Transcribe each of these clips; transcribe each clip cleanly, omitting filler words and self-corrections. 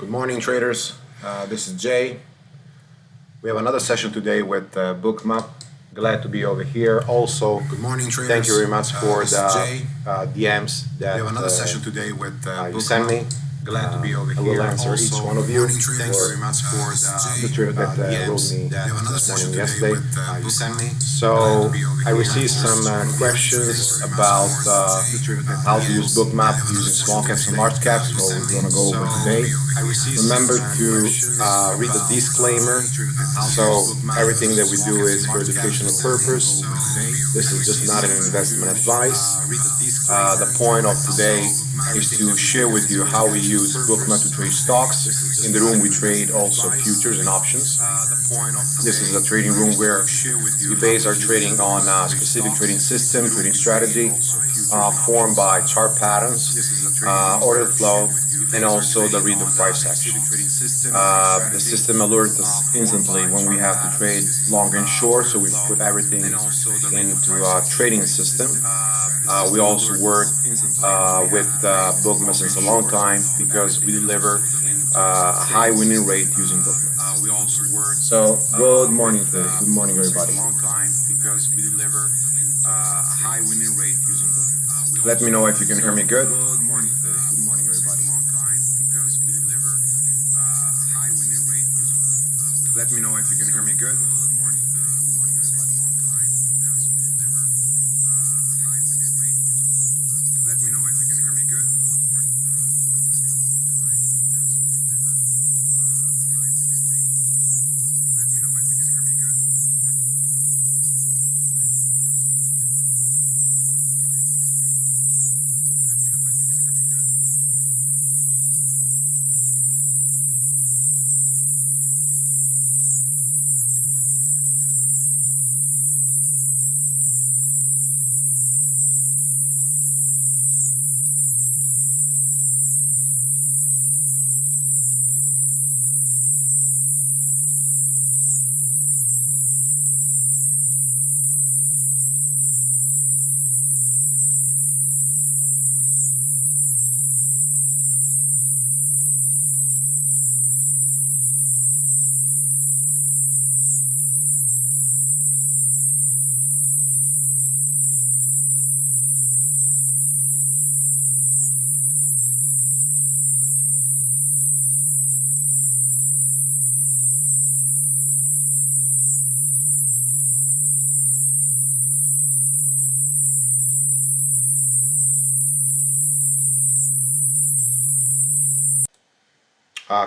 Good morning, traders. This is Jay. We have another session today with Bookmap. Glad to be over here. Also, good morning, traders. Thank you very much for the DMs that we have another session today with you sent me. Glad to be over here. I will answer each one of you. Thank you very much for the trader that wrote me this morning yesterday. You sent me. So I received some questions about how to use Bookmap using small caps and large caps. So we're going to go over today. Remember to read the disclaimer. So everything that we do is for educational purpose. This is just not an investment advice. The point of today is to share with you how we use Bookmap to trade stocks. In the room we trade also futures and options. This is a trading room where we base our trading on a specific trading system, trading strategy, formed by chart patterns, order flow, and also the read the price action. The system alerts us instantly when we have to trade long and short, so we put everything into a trading system. We also work with Bookmap since a long time because we deliver a high winning rate using Bookmap. So, good morning, traders. Good morning, everybody. Let me know if you can hear me good. Good morning, traders. Good morning, everybody. Let me know if you can hear me good. Let me know if you can hear me good. Let me know if you can hear me good. Let me know if you can hear me good.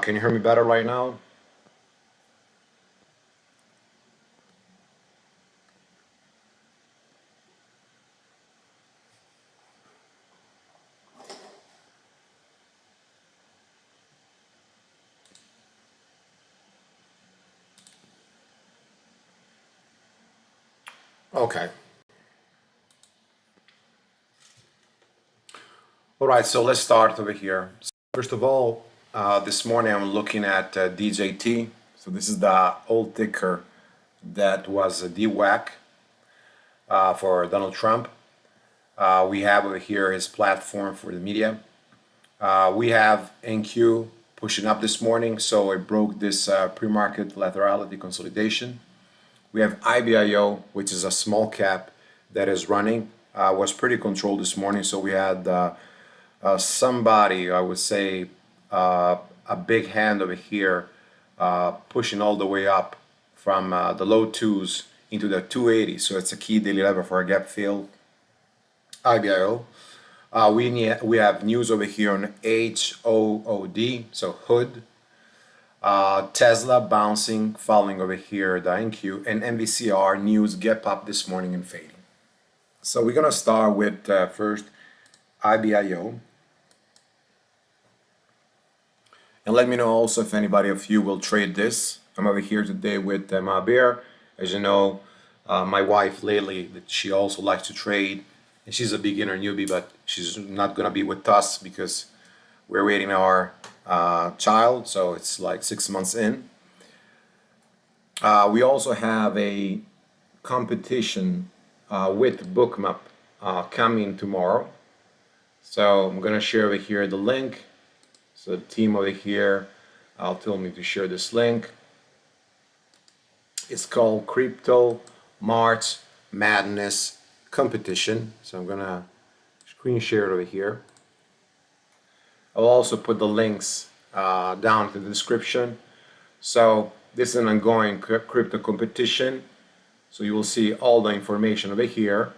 Can you hear me better right now? Okay. All right, so let's start over here. First of all, this morning I'm looking at DJT. So this is the old ticker that was a DWAC for Donald Trump. We have over here his platform for the media. We have NQ pushing up this morning, so it broke this pre-market laterality consolidation. We have Ibio, which is a small cap that is running. Was pretty controlled this morning, so we had somebody, I would say, a big hand over here pushing all the way up from the low twos into the 280. So it's a key daily level for a gap fill. IBIO. We have news over here on HOOD, so hood. Tesla bouncing, following over here the NQ, and NVCR news gap up this morning and fading. So we're gonna start with first IBIO. And let me know also if anybody of you will trade this. I'm over here today with my bear. As you know, my wife lately, she also likes to trade. And she's a beginner newbie, but she's not going to be with us because we're waiting our child. So it's like 6 months in. We also have a competition with Bookmap coming tomorrow. So I'm going to share over here the link. So the team over here told me to share this link. It's called Crypto March Madness Competition. So I'm gonna screen share it over here. I'll also put the links down in the description. So this is an ongoing crypto competition. So you will see all the information over here.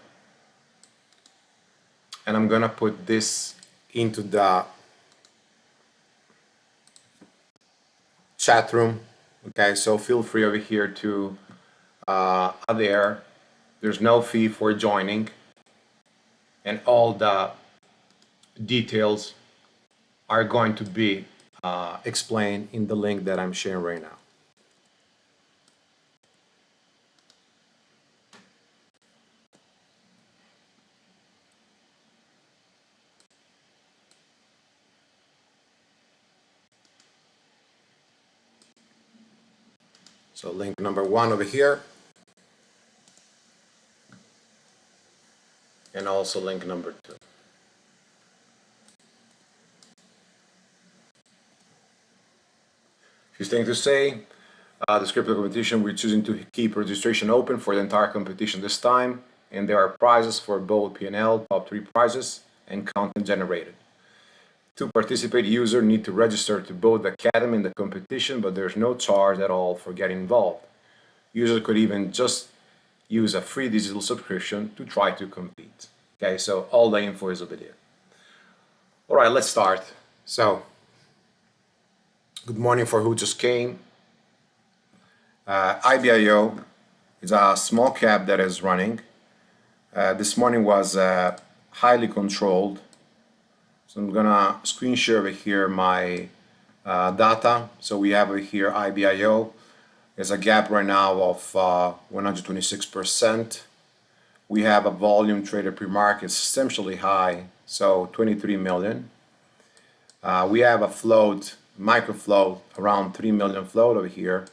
And I'm gonna put this into the chat room. Okay, so feel free over here to there. There's no fee for joining, and all the details are going to be explained in the link that I'm sharing right now. So link number 1 over here, and also link number 2. Few things to say. This crypto competition, we're choosing to keep registration open for the entire competition this time, and there are prizes for both P&L, top 3 prizes, and content generated. To participate, users need to register to both the Academy and the competition, but there's no charge at all for getting involved. Users could even just use a free digital subscription to try to compete. Okay, so all the info is over there. All right, let's start. So, good morning for who just came. Ibio is a small cap that is running. This morning was highly controlled. So I'm gonna screen share over here my data. So we have over here Ibio. There's a gap right now of 126%. We have a volume traded pre-market substantially high, so 23 million. We have a float, micro float, around 3 million float over here.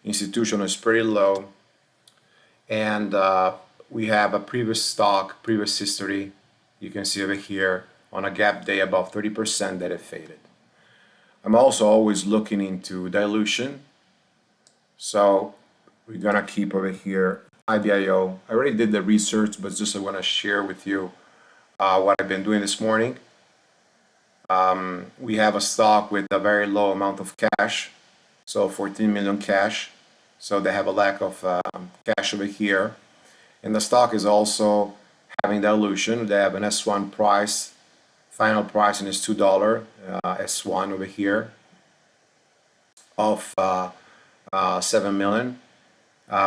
Institutional is pretty low. And we have a previous stock, previous history. You can see over here on a gap day above 30% that it faded. I'm also always looking into dilution. So we're gonna keep over here Ibio. I already did the research, but just I want to share with you what I've been doing this morning. We have a stock with a very low amount of cash, so 14 million cash. So they have a lack of cash over here. And the stock is also having dilution. They have an S1 price. Final pricing is $2 S1 over here of 7 million.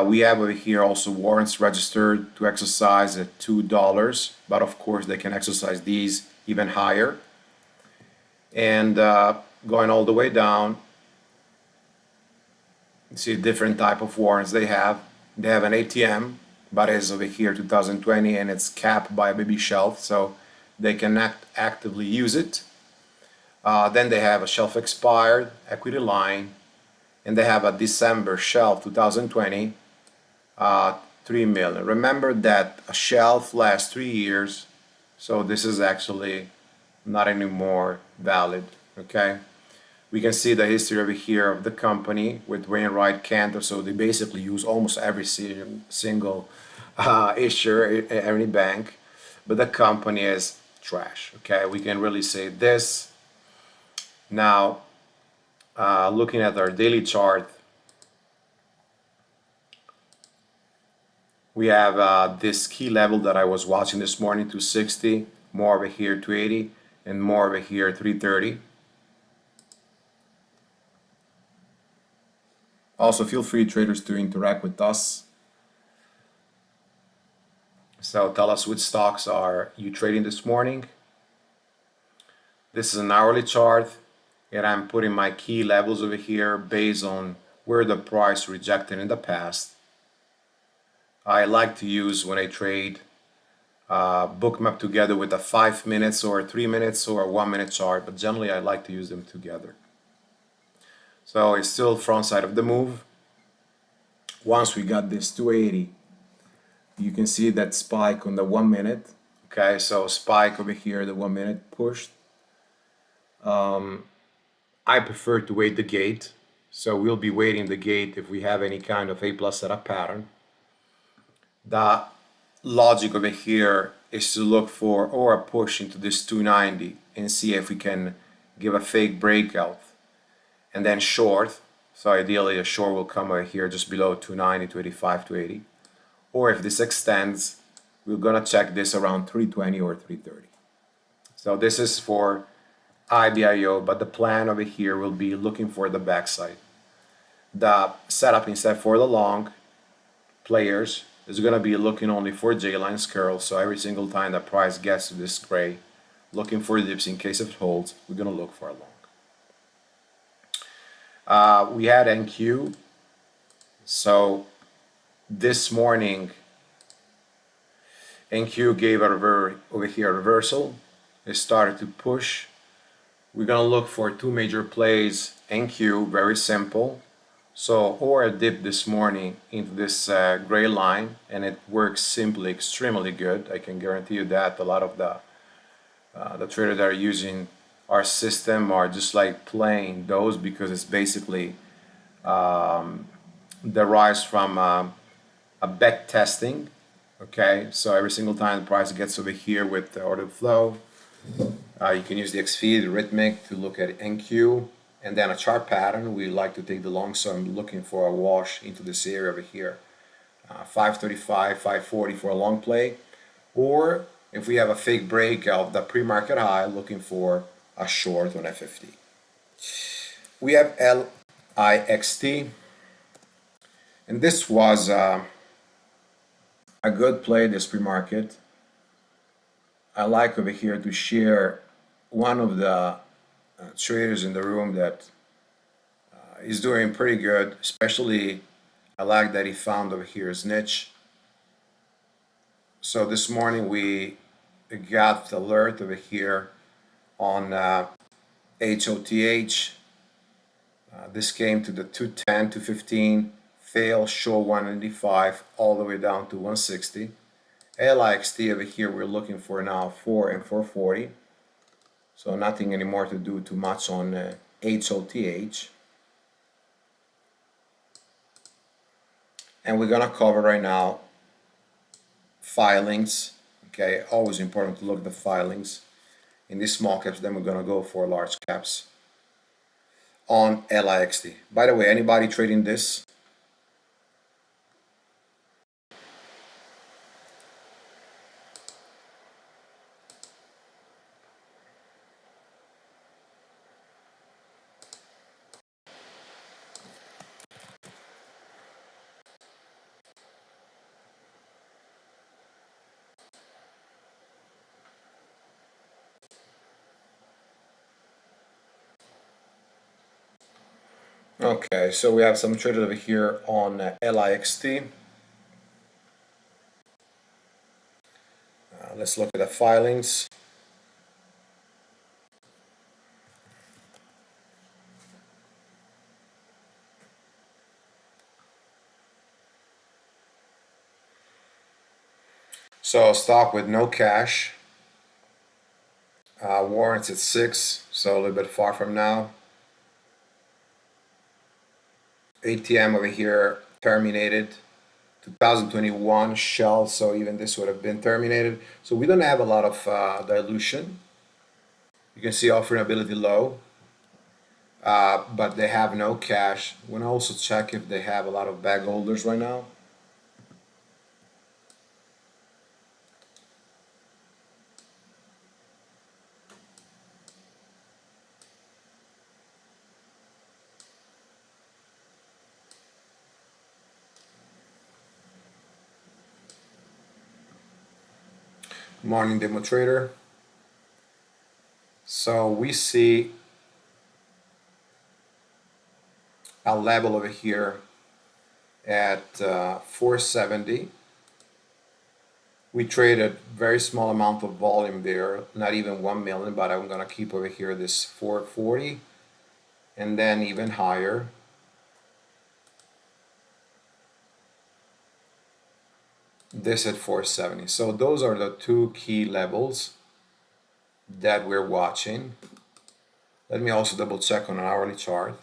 We have over here also warrants registered to exercise at $2, but of course they can exercise these even higher. And going all the way down, you see different type of warrants they have. They have an ATM, but it's over here 2020 and it's capped by a baby shelf, so they can actively use it. Then they have a shelf expired equity line, and they have a December shelf 2020, 3 million. Remember that a shelf lasts 3 years, so this is actually not anymore valid. Okay, we can see the history over here of the company with Wainwright Cantor. So they basically use almost every single issuer, every bank, but the company is trash. Okay, we can really say this. Now, looking at our daily chart, we have this key level that I was watching this morning, 260, more over here 280, and more over here 330. Also, feel free, traders, to interact with us. So tell us which stocks are you trading this morning. This is an hourly chart, and I'm putting my key levels over here based on where the price rejected in the past. I like to use, when I trade, Bookmap together with a 5 minutes or 3 minutes or a 1 minute chart, but generally I like to use them together. So it's still front side of the move. Once we got this 280, you can see that spike on the 1 minute. Okay, so spike over here, the 1 minute pushed. I prefer to wait the gate. So we'll be waiting the gate if we have any kind of A+ setup pattern. The logic over here is to look for or a push into this 290 and see if we can give a fake breakout and then short. So ideally a short will come over here just below 290, 285, 280. Or if this extends, we're gonna check this around 320 or 330. So this is for Ibio, but the plan over here will be looking for the backside. The setup instead for the long players is going to be looking only for J-lines curls. So every single time the price gets to this gray, looking for dips in case if it holds, we're going to look for a long. We had NQ. So this morning, NQ gave over here a reversal. It started to push. We're going to look for two major plays. NQ, very simple. So, or a dip this morning into this gray line, and it works simply extremely good. I can guarantee you that a lot of the traders that are using our system are just like playing those because it's basically derives from a back testing. Okay, so every single time the price gets over here with the order flow, you can use the XFeed, Algorithmic to look at NQ. And then a chart pattern, we like to take the long, so I'm looking for a wash into this area over here. 535, 540 for a long play. Or if we have a fake break of the pre-market high, looking for a short on F50. We have LIXT. And this was a good play this pre-market. I like over here to share one of the traders in the room that is doing pretty good, especially I like that he found over here his niche. So this morning we got the alert over here on HOTH. This came to the 210, 215, fail, show 195, all the way down to 160. LIXT over here we're looking for now 4 and 440. So nothing anymore to do too much on HOTH. And we're gonna cover right now filings. Okay, always important to look at the filings. In these small caps, then we're gonna go for large caps on LIXT. By the way, anybody trading this? Okay, so we have some traders over here on LIXT. Let's look at the filings. So stock with no cash. Warrants at 6, so a little bit far from now. ATM over here terminated. 2021 shell, so even this would have been terminated. So we don't have a lot of dilution. You can see offering ability low, but they have no cash. We want to also check if they have a lot of bag holders right now. Morning demo trader. So we see a level over here at 470. We traded very small amount of volume there, not even 1 million, but I'm gonna keep over here this 440 and then even higher. This at 470. So those are the two key levels that we're watching. Let me also double check on an hourly chart.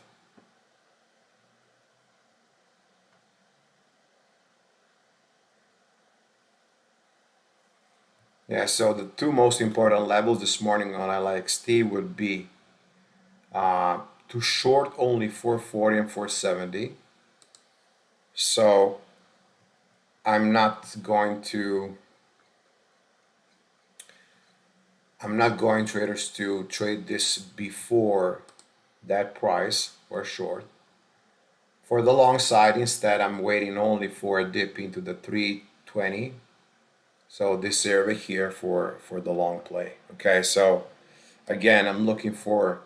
Yeah, so the two most important levels this morning on LXT would be to short only 440 and 470. So I'm not going traders to trade this before that price or short. For the long side, instead, I'm waiting only for a dip into the 320. So this area here for the long play. Okay, so again, I'm looking for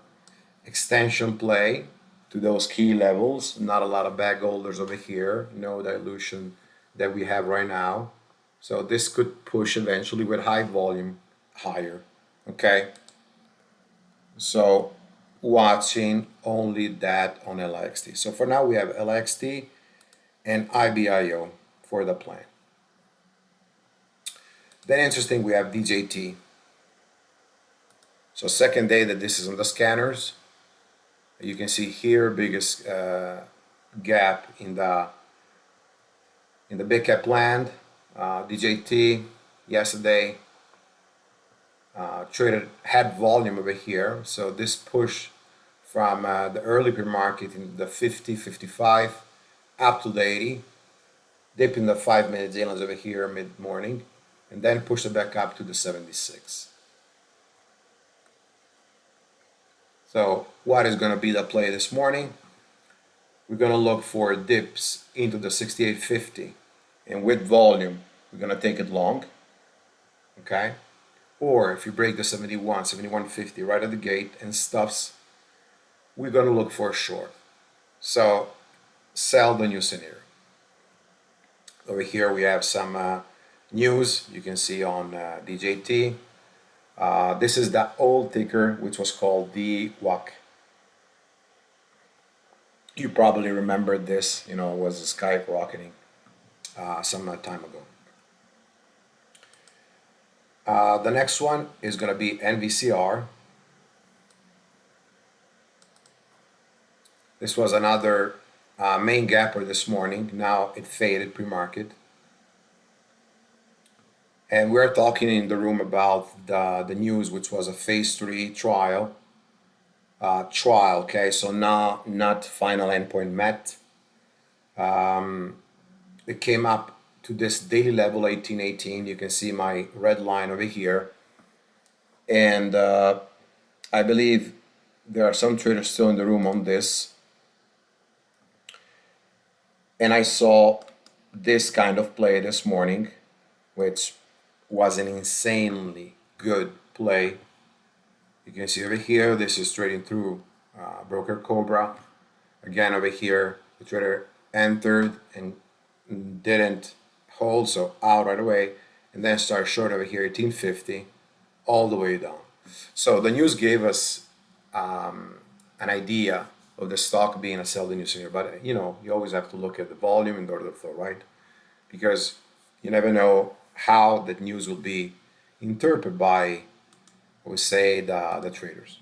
extension play to those key levels. Not a lot of bag holders over here. No dilution that we have right now. So this could push eventually with high volume higher. Okay, so watching only that on LXT. So for now we have LXT and Ibio for the plan. Then interesting, we have DJT. So second day that this is on the scanners. You can see here biggest gap in the big cap land. DJT yesterday traded had volume over here. So this push from the early pre-market in the 50, 55 up to the 80, dip in the 5-minute Zealands over here mid-morning, and then push it back up to the 76. So what is going to be the play this morning? We're going to look for dips into the 68.50, and with volume we're going to take it long, okay? Or if you break the 71, 71.50 right at the gate and stuffs, we're going to look for a short. So sell the new scenario. Over here we have some news you can see on DJT. This is the old ticker, which was called DWAC. You probably remember this, it was skyrocketing some time ago. The next one is going to be NVCR. This was another main gapper this morning. Now it faded pre-market. And we're talking in the room about the news, which was a phase 3 trial. Okay, so not final endpoint met. It came up to this daily level 1818. You can see my red line over here. And I believe there are some traders still in the room on this. And I saw this kind of play this morning, which was an insanely good play. You can see over here, this is trading through broker Cobra. Again, over here, the trader entered and didn't hold, so out right away, and then started short over here, 1850, all the way down. So the news gave us an idea of the stock being a sell the news here, but you always have to look at the volume and the order flow, right? Because you never know how that news will be interpreted by, we say, the traders.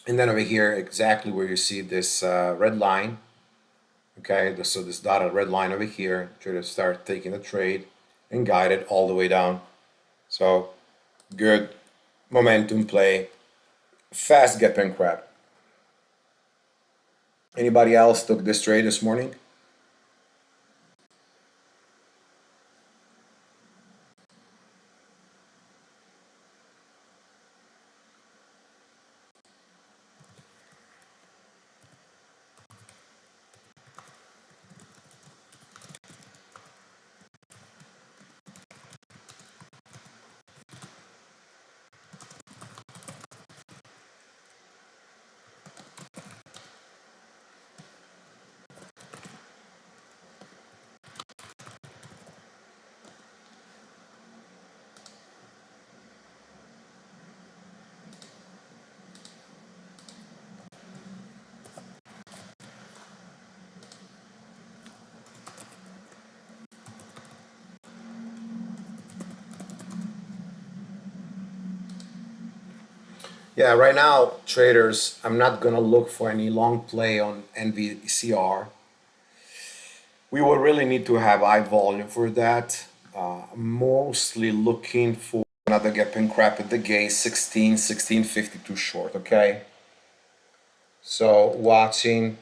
And then over here, exactly where you see this red line, okay, so this dotted red line over here, traders start taking the trade and guide it all the way down. So good momentum play, fast gap and crap. Anybody else took this trade this morning? Yeah, right now, traders, I'm not gonna look for any long play on NVCR. We will really need to have high volume for that. Mostly looking for another gap and crap at the gate, 1650 too short, okay? So watching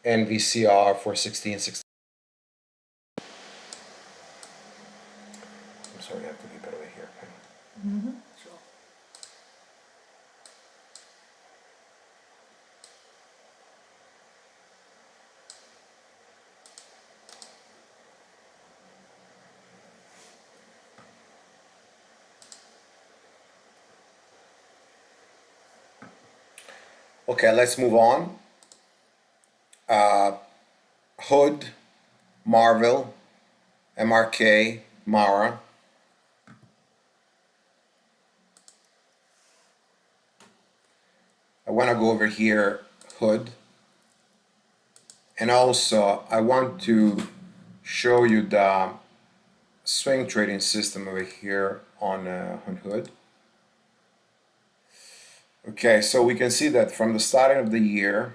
NVCR for 1660. I'm sorry, I have to keep it over here. Okay? Okay, let's move on. Hood, Marvel, MRK, Mara. I want to go over here, Hood. And also, I want to show you the swing trading system over here on Hood. Okay, so we can see that from the starting of the year,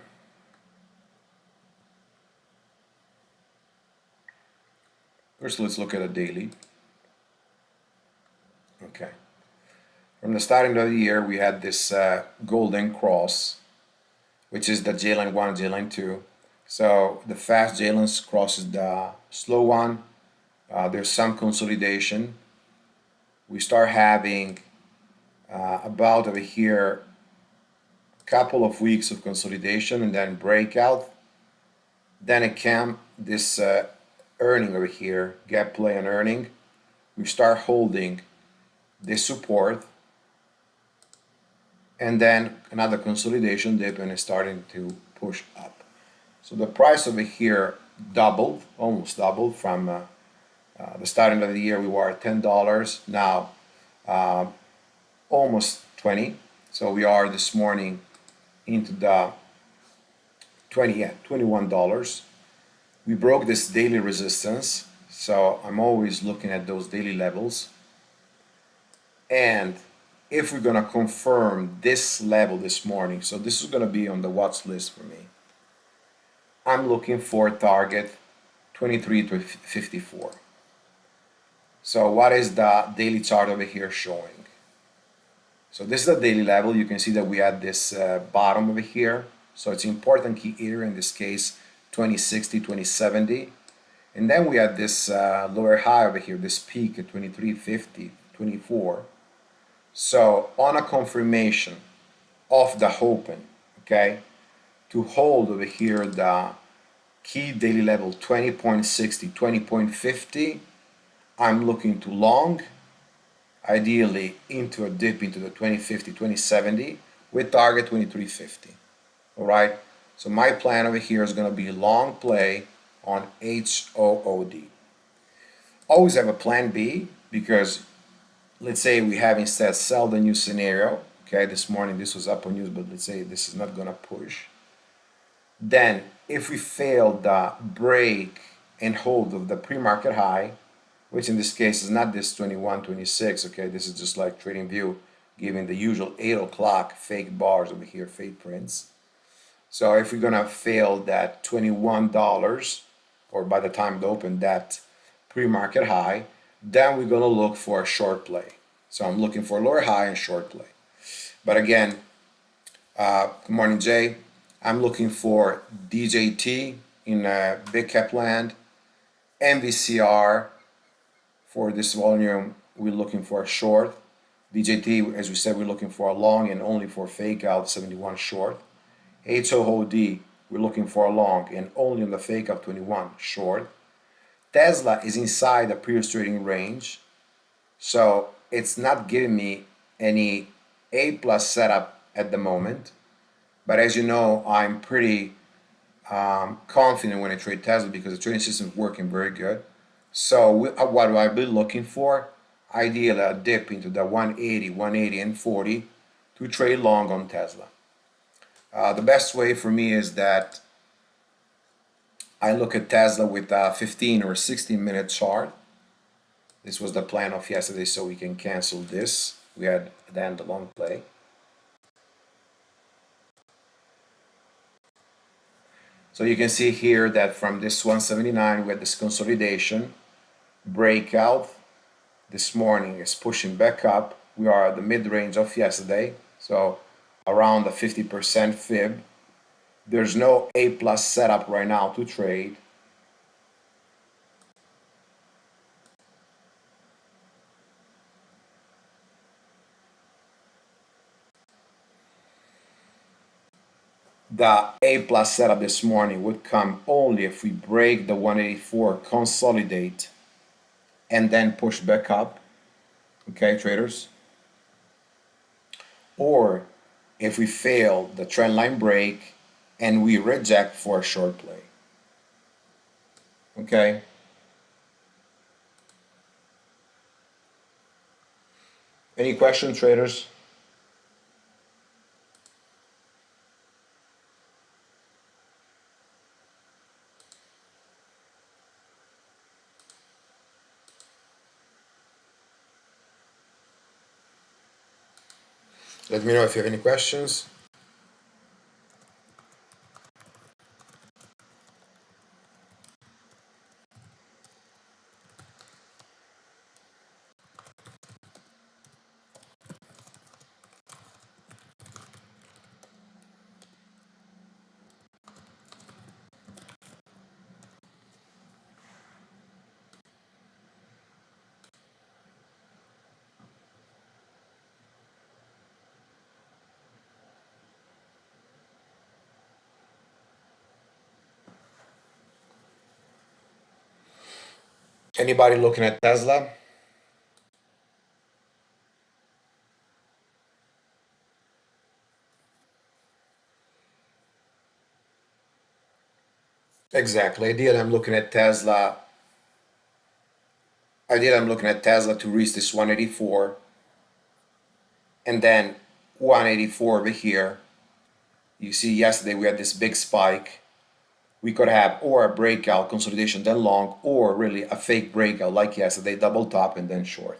first let's look at a daily. Okay, from the starting of the year, we had this golden cross, which is the J line 1, J line 2. So the fast J line crosses the slow one. There's some consolidation. We start having about over here couple of weeks of consolidation and then breakout. Then it came this earning over here, gap play and earning. We start holding this support and then another consolidation dip and it's starting to push up. So the price over here doubled, almost doubled from the starting of the year. We were at $10, now almost 20. So we are this morning into the $21. We broke this daily resistance, so I'm always looking at those daily levels. And if we're gonna confirm this level this morning, so this is gonna be on the watch list for me, I'm looking for target 23 to 54. So what is the daily chart over here showing? So this is the daily level. You can see that we had this bottom over here. So it's important key area, in this case, 2060, 2070. And then we had this lower high over here, this peak at 2350, 24. So on a confirmation of the open, okay, to hold over here the key daily level 20.60, 20.50, I'm looking to long, ideally into a dip into the 2050, 2070 with target 2350. All right, so my plan over here is going to be long play on HOOD. Always have a plan B, because let's say we have instead sell the new scenario. Okay, this morning this was up on news, but let's say this is not going to push. Then if we fail the break and hold of the pre-market high, which in this case is not this 21, 26, okay, this is just like trading view giving the usual 8 o'clock fake bars over here, fake prints. So if we're gonna fail that $21, or by the time it opened that pre-market high, then we're gonna look for a short play. So I'm looking for lower high and short play. But again, good morning, Jay. I'm looking for DJT in big cap land, NVCR. For this volume, we're looking for a short. DJT, as we said, we're looking for a long and only for fake out 71 short. HOOD, we're looking for a long and only on the fake out 21 short. Tesla is inside the previous trading range, so it's not giving me any A plus setup at the moment. But as you know, I'm pretty confident when I trade Tesla because the trading system is working very good. So what do I be looking for? Ideally a dip into the 180 and 40 to trade long on Tesla. The best way for me is that I look at Tesla with a 15 or 16 minute chart. This was the plan of yesterday, so we can cancel this. We had then the long play. So you can see here that from this 179 we had this consolidation, breakout. This morning is pushing back up. We are at the mid-range of yesterday, so around the 50% fib. There's no A plus setup right now to trade. The A plus setup this morning would come only if we break the 184, consolidate, and then push back up, okay, traders? Or if we fail the trend line break and we reject for a short play, okay? Any questions, traders? Let me know if you have any questions. Anybody looking at Tesla? Exactly. I'm looking at Tesla. I'm looking at Tesla to reach this 184 and then 184 over here. You see, yesterday we had this big spike. We could have or a breakout consolidation then long, or really a fake breakout like yesterday, double top and then short.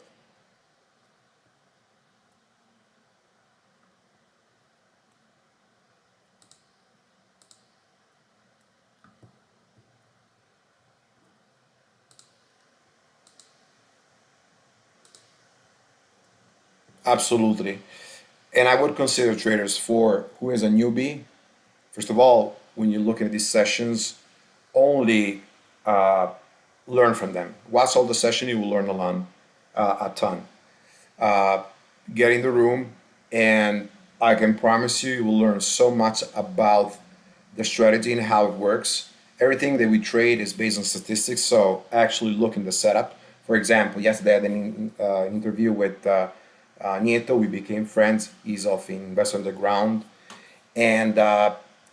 Absolutely. And I would consider traders for who is a newbie. First of all, when you look at these sessions, only learn from them. Watch all the session, you will learn a ton. Get in the room, and I can promise you, you will learn so much about the strategy and how it works. Everything that we trade is based on statistics, so actually look in the setup. For example, yesterday I had an interview with Nieto. We became friends. He's of Investor on the Ground, and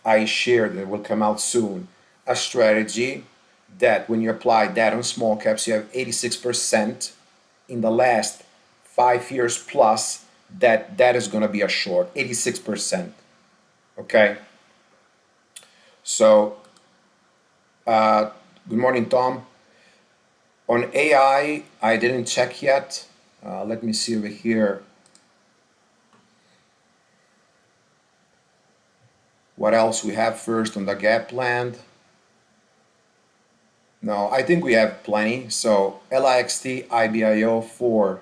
I shared, that will come out soon, a strategy that when you apply that on small caps, you have 86% in the last 5 years plus, that is going to be a short, 86%. Okay. So, good morning, Tom. On AI, I didn't check yet. Let me see over here. What else we have first on the gap land? No, I think we have plenty. So LIXT, IBIO for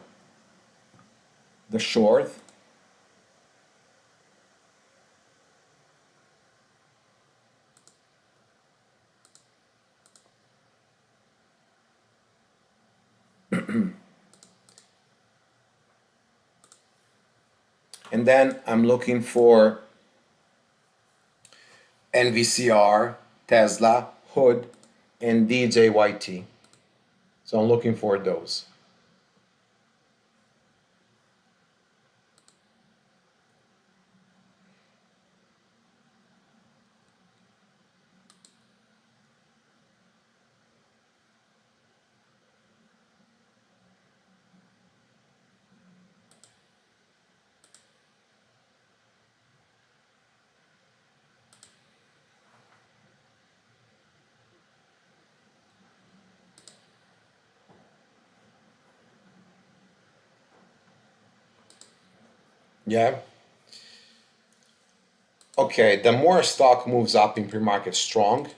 the short. And then I'm looking for NVCR, Tesla, Hood, and DJYT. So I'm looking for those. Yeah. Okay, the more a stock moves up in pre-market strong,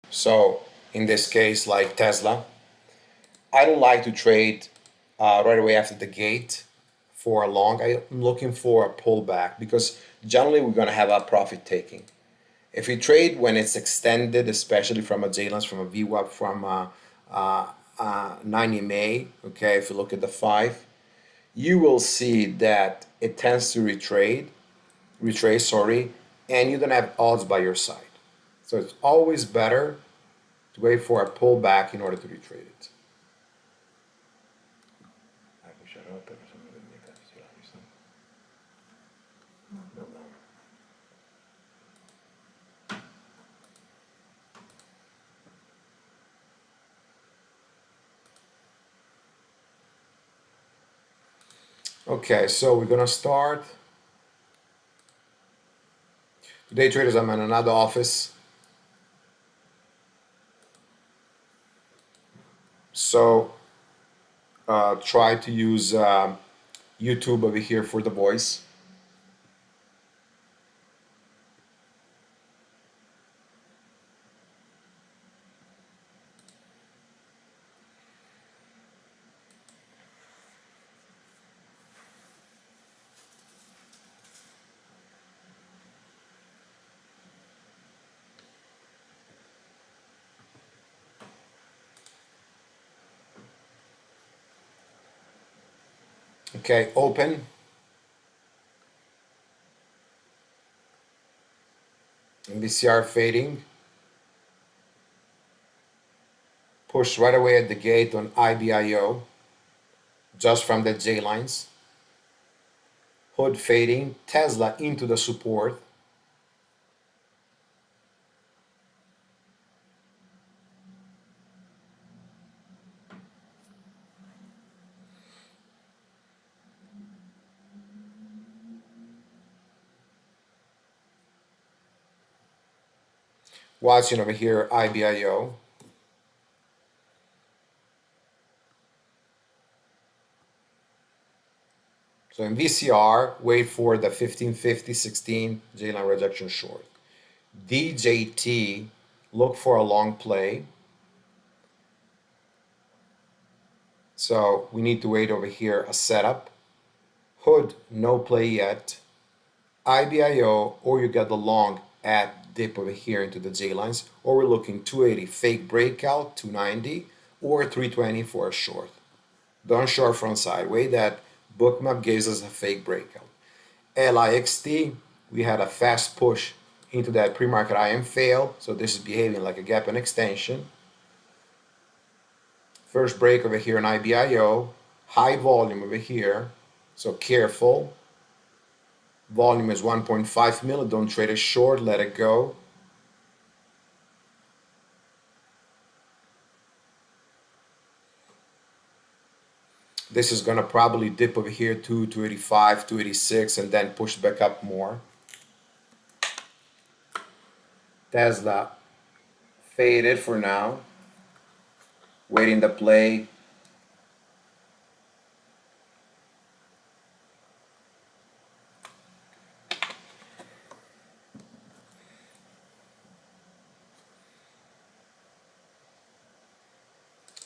so in this case like Tesla, I don't like to trade right away after the gate for a long. I'm looking for a pullback because generally we're going to have a profit taking. If you trade when it's extended, especially from a JLens, from a VWAP, from a 90 MA, okay, if you look at the 5, you will see that it tends to retrace, and you don't have odds by your side. So it's always better to wait for a pullback in order to retrade it. Okay, so we're gonna start. Today, traders, I'm in another office. So try to use YouTube over here for the voice. Okay, open. NVCR fading. Push right away at the gate on Ibio, just from the J lines. Hood fading, Tesla into the support. Watching over here Ibio. So in VCR, wait for the 1550-16 J-line rejection short. DJT, look for a long play. So we need to wait over here a setup. Hood, no play yet. Ibio, or you get the long at dip over here into the J lines, or we're looking 280 fake breakout, 290, or 320 for a short. Don't short front side. Wait, that Bookmap gives us a fake breakout. LIXT, we had a fast push into that pre-market IM fail, so this is behaving like a gap and extension. First break over here in IBIO, high volume over here, so careful. Volume is 1.5 mil, don't trade it short, let it go. This is gonna probably dip over here to 285, 286, and then push back up more. Tesla faded for now, waiting the play.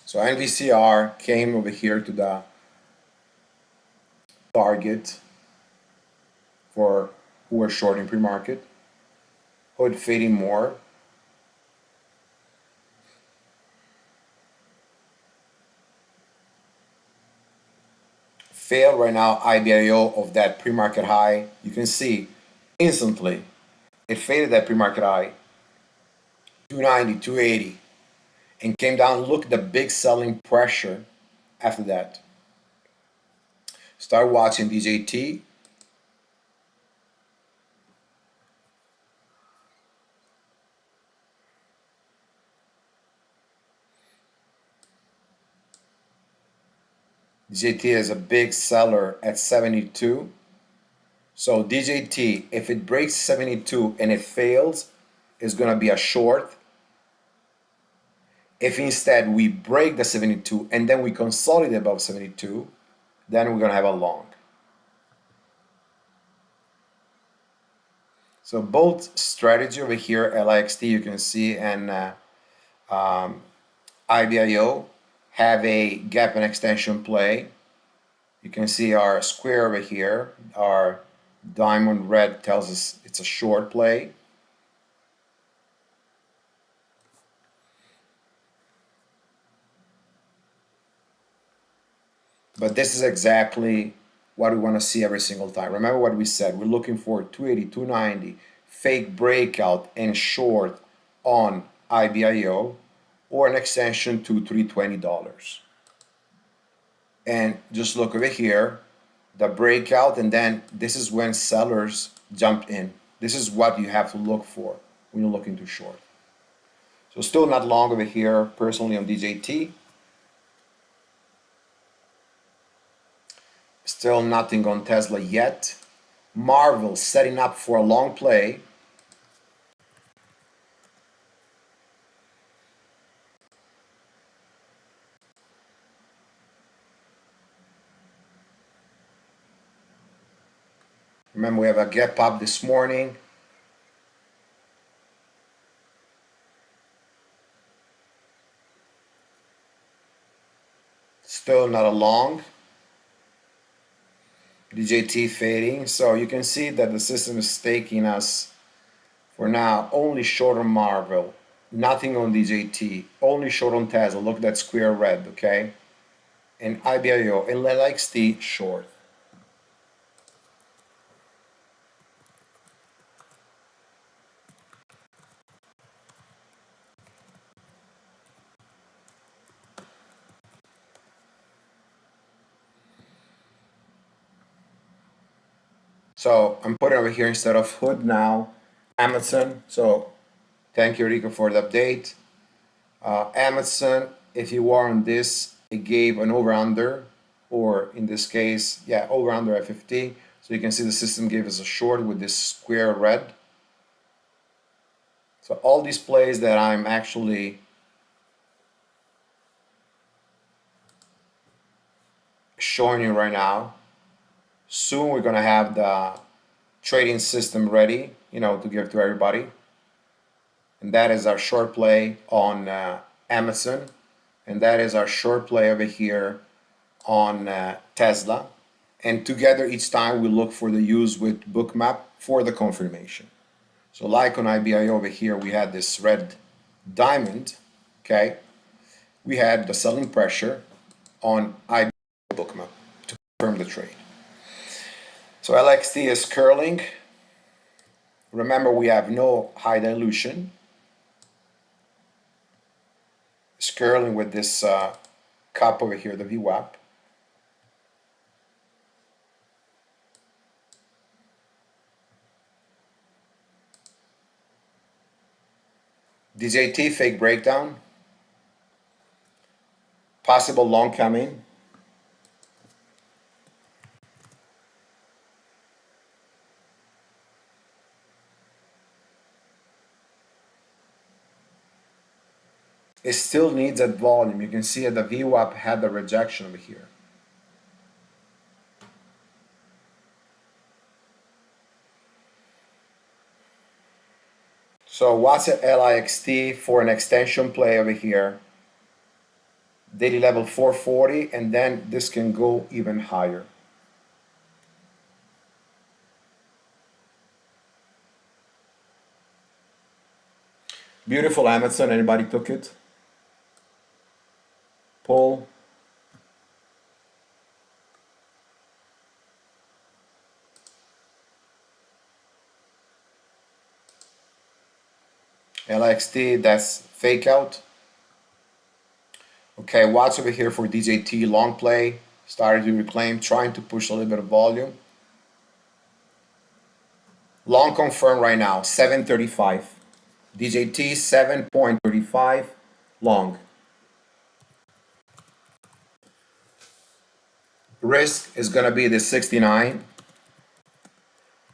So NVCR came over here to the target for who are shorting pre-market. Hood fading more. Fail right now IBIO of that pre-market high. You can see instantly it faded that pre-market high 290, 280, and came down. Look at the big selling pressure after that. Start watching DJT. DJT is a big seller at 72. So DJT, if it breaks 72 and it fails, is going to be a short. If instead we break the 72 and then we consolidate above 72, then we're going to have a long. So both strategy over here, LIXT, you can see, and Ibio have a gap and extension play. You can see our square over here, our diamond red tells us it's a short play. But this is exactly what we want to see every single time. Remember what we said, we're looking for 280, 290, fake breakout and short on Ibio, or an extension to $320. And just look over here, the breakout, and then this is when sellers jumped in. This is what you have to look for when you're looking to short. So still not long over here, personally on DJT. Still nothing on Tesla yet. Marvel setting up for a long play. Remember, we have a gap up this morning. Still not a long. DJT fading. So you can see that the system is taking us for now only short on Marvel, nothing on DJT, only short on Tesla. Look at that square red, okay? And Ibio and LIXT short. So I'm putting over here instead of hood now, Amazon. So thank you, Rico, for the update. Amazon, if you are on this, it gave an over-under, or in this case, yeah, over-under at 50. So you can see the system gave us a short with this square red. So all these plays that I'm actually showing you right now, soon we're gonna have the trading system ready, to give to everybody. And that is our short play on Amazon, and that is our short play over here on Tesla. And together each time we look for the use with Bookmap for the confirmation. So like on Ibio over here, we had this red diamond, okay? We had the selling pressure on Ibio Bookmap to confirm the trade. So LXT is curling. Remember, we have no high dilution. It's curling with this cup over here, the VWAP. DJT fake breakdown. Possible long coming. It still needs that volume. You can see that the VWAP had the rejection over here. So what's at LIXT for an extension play over here? Daily level 440, and then this can go even higher. Beautiful Amazon, anybody took it? Pull. LIXT, that's fake out. Okay, watch over here for DJT long play. Started to reclaim, trying to push a little bit of volume. Long confirm right now, 735. DJT 7.35 long. Risk is gonna be the 69.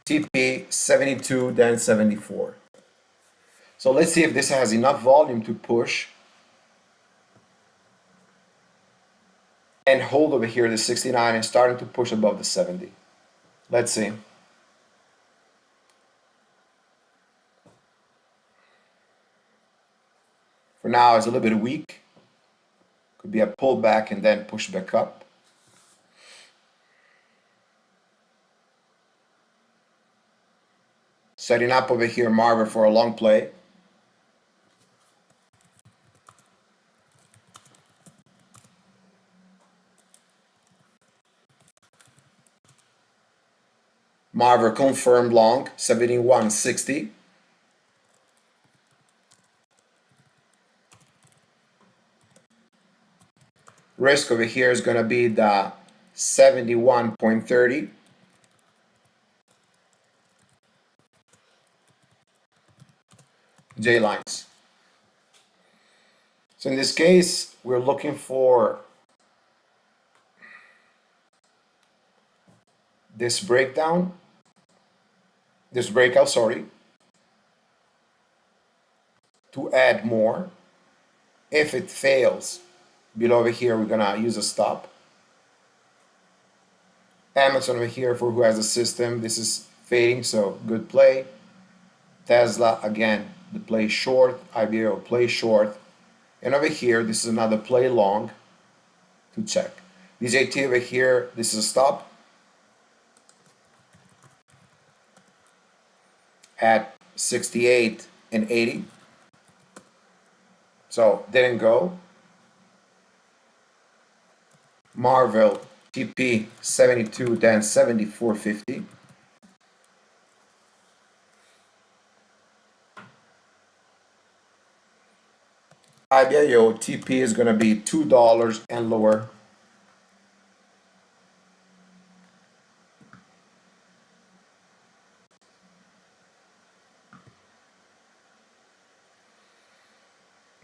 TP 72, then 74. So let's see if this has enough volume to push and hold over here the 69 and starting to push above the 70. Let's see. For now, it's a little bit weak. Could be a pullback and then push back up. Setting up over here Marvel for a long play. Marvel confirmed long, 71.60. Risk over here is going to be the 71.30. J lines. So in this case, we're looking for this breakout, sorry, to add more. If it fails, below over here, we're gonna use a stop. Amazon over here, for who has a system, this is fading, so good play. Tesla, again, the play short, Ibio play short. And over here, this is another play long to check. DJT over here, this is a stop at 68 and 80. So didn't go. Marvel TP 72, then 74.50. Ibio TP is going to be $2 and lower.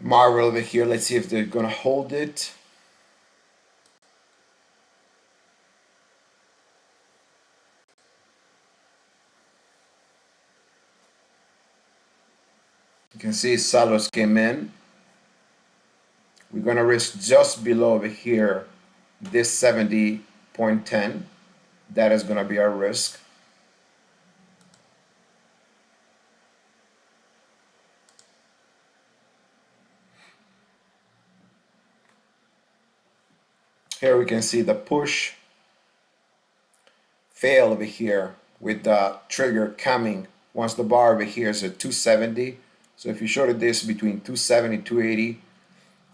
Marvel over here, let's see if they're going to hold it. You can see sellers came in. We're going to risk just below over here this 70.10. That is going to be our risk. Here we can see the push fail over here with the trigger coming once the bar over here is at 270. So if you shorted this between 270 and 280,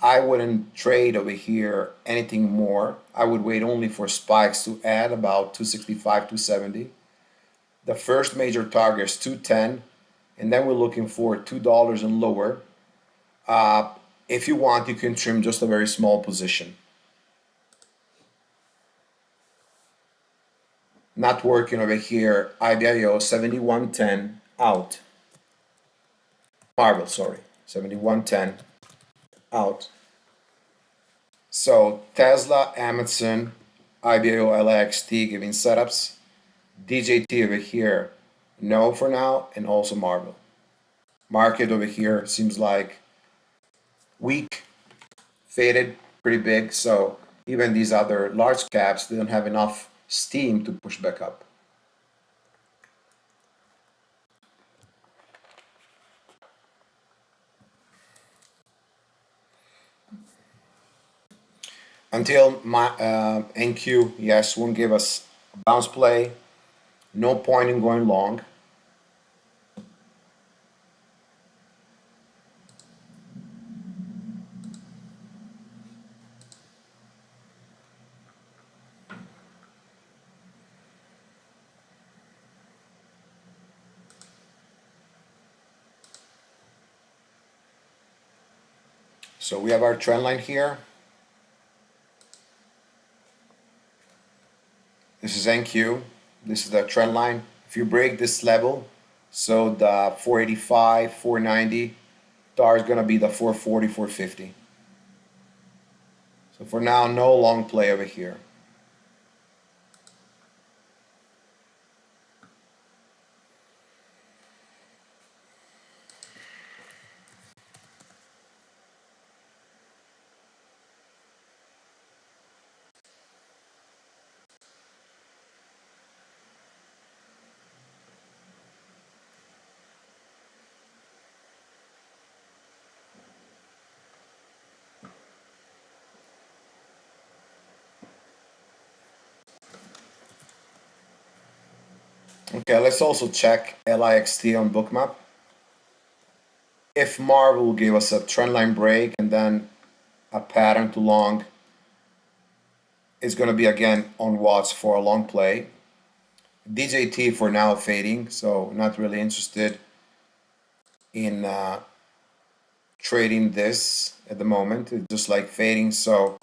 I wouldn't trade over here anything more. I would wait only for spikes to add about 265, 270. The first major target is 210, and then we're looking for $2 and lower. If you want, you can trim just a very small position. Not working over here, Ibio 71.10 out. Marvel, sorry, 71.10 out. So Tesla, Amazon, Ibio, LXT giving setups. DJT over here, no for now, and also Marvel. Market over here seems like weak, faded pretty big, so even these other large caps, they don't have enough steam to push back up. Until my NQ, yes, won't give us a bounce play, no point in going long. So we have our trend line here. This is NQ. This is the trend line. If you break this level, so the 485, 490, TAR is going to be the 440, 450. So for now, no long play over here. Okay, let's also check LIXT on Bookmap. If Marvel will give us a trendline break and then a pattern to long, it's going to be again on watch for a long play. DJT for now fading, so not really interested in trading this at the moment. It's just like fading, so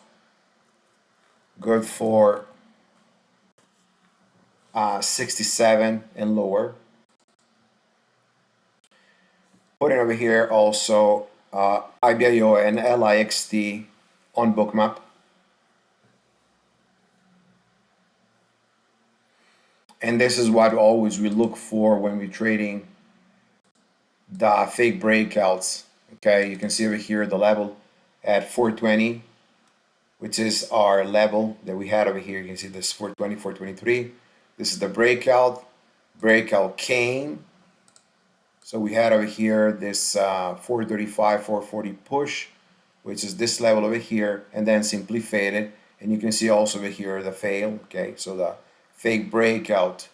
good for 67 and lower. Putting over here also Ibio and LIXT on Bookmap. And this is what always we look for when we're trading the fake breakouts. Okay, you can see over here the level at 420, which is our level that we had over here. You can see this 420, 423. This is the breakout. Breakout came. So we had over here this 435, 440 push, which is this level over here, and then simply faded. And you can see also over here the fail. Okay, so the fake breakout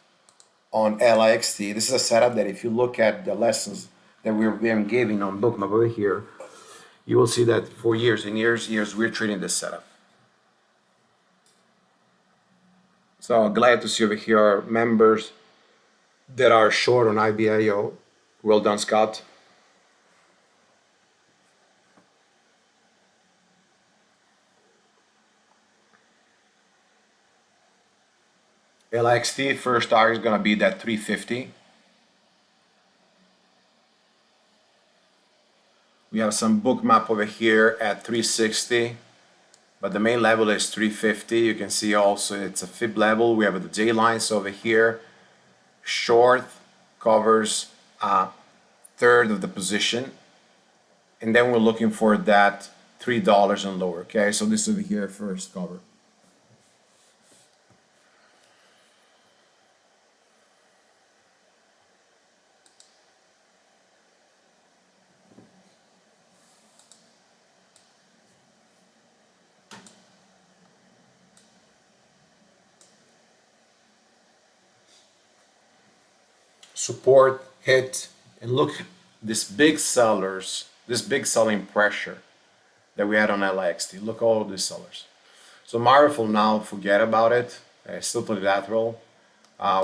on LIXT. This is a setup that if you look at the lessons that we've been giving on Bookmap over here, you will see that for years and years, we're trading this setup. So glad to see over here our members that are short on Ibio. Well done, Scott. LIXT first target is going to be that 350. We have some Bookmap over here at 360, but the main level is 350. You can see also it's a fib level. We have the J lines over here. Short covers a third of the position, and then we're looking for that $3 and lower. Okay, so this over here first cover. Support hit, and look, this big sellers, this big selling pressure that we had on LIXT. Look all these sellers. So Marvel now forget about it. It's still lateral.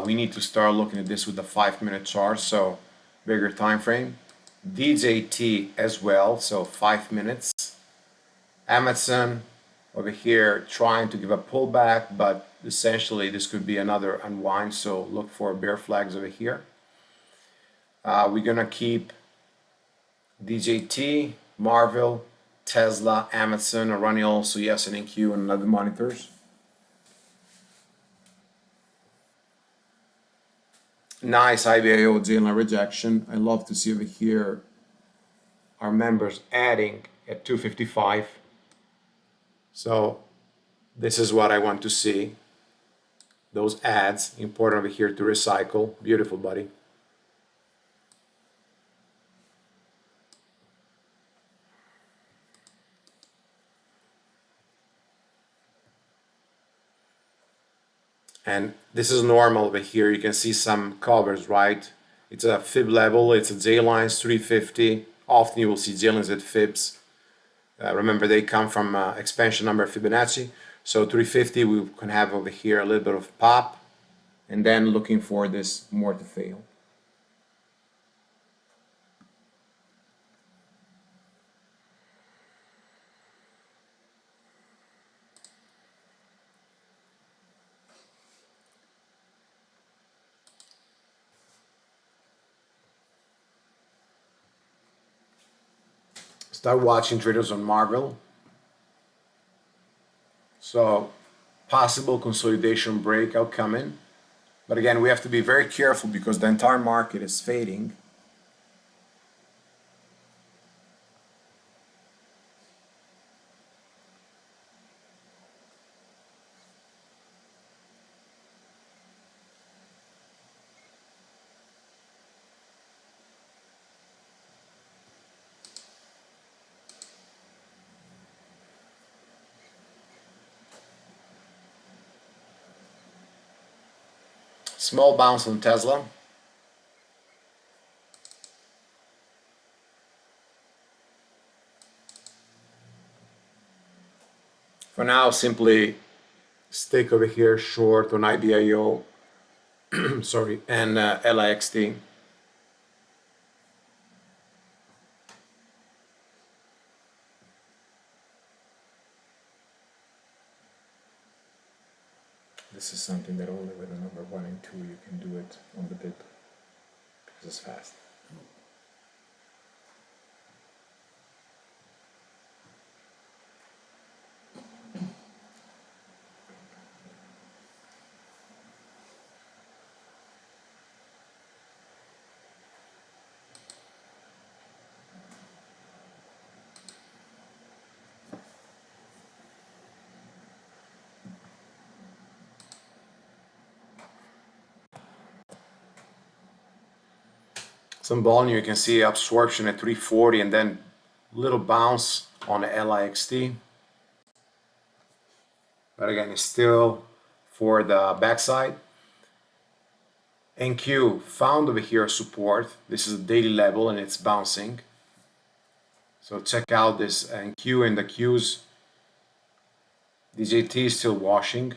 We need to start looking at this with the 5-minute chart, so bigger time frame. DJT as well, so 5 minutes. Amazon over here trying to give a pullback, but essentially this could be another unwind, so look for bear flags over here. We're gonna keep DJT, Marvel, Tesla, Amazon are running also yes and NQ and other monitors. Nice IBIO J-line rejection. I love to see over here our members adding at 255. So this is what I want to see. Those ads important over here to recycle. Beautiful, buddy. And this is normal over here. You can see some covers, right? It's a fib level. It's a J-lines 350. Often you will see J-lines at fibs. Remember, they come from expansion number Fibonacci. So 350 we can have over here a little bit of pop, and then looking for this more to fail. Start watching traders on Marvel. So possible consolidation breakout coming. But again, we have to be very careful because the entire market is fading. Small bounce on Tesla. For now, simply stick over here short on Ibio, sorry, and LIXT. This is something that only with the number 1 and 2 you can do it on the bid, because it's fast. Some volume, you can see absorption at 340 and then little bounce on the LIXT. But again, it's still for the backside. NQ found over here support. This is a daily level and it's bouncing. So check out this NQ and the Qs. The JT is still washing.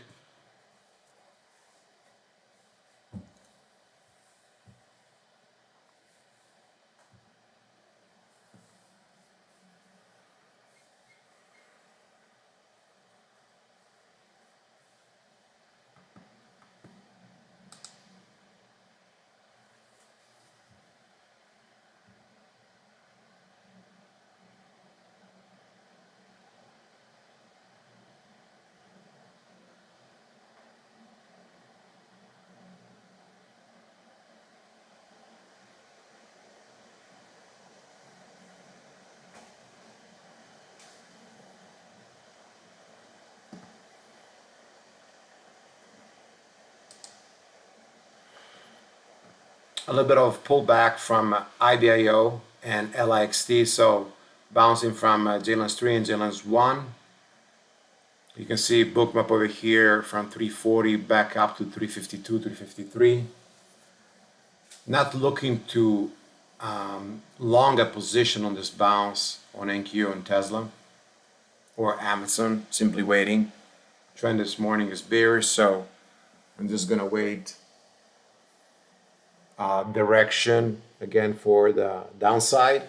A little bit of pullback from Ibio and LIXT, so bouncing from J-Lens 3 and J-Lens 1. You can see Bookmap over here from 340 back up to 352, 353. Not looking to long a position on this bounce on NQ and Tesla or Amazon, simply waiting. Trend this morning is bearish, so I'm just gonna wait direction again for the downside.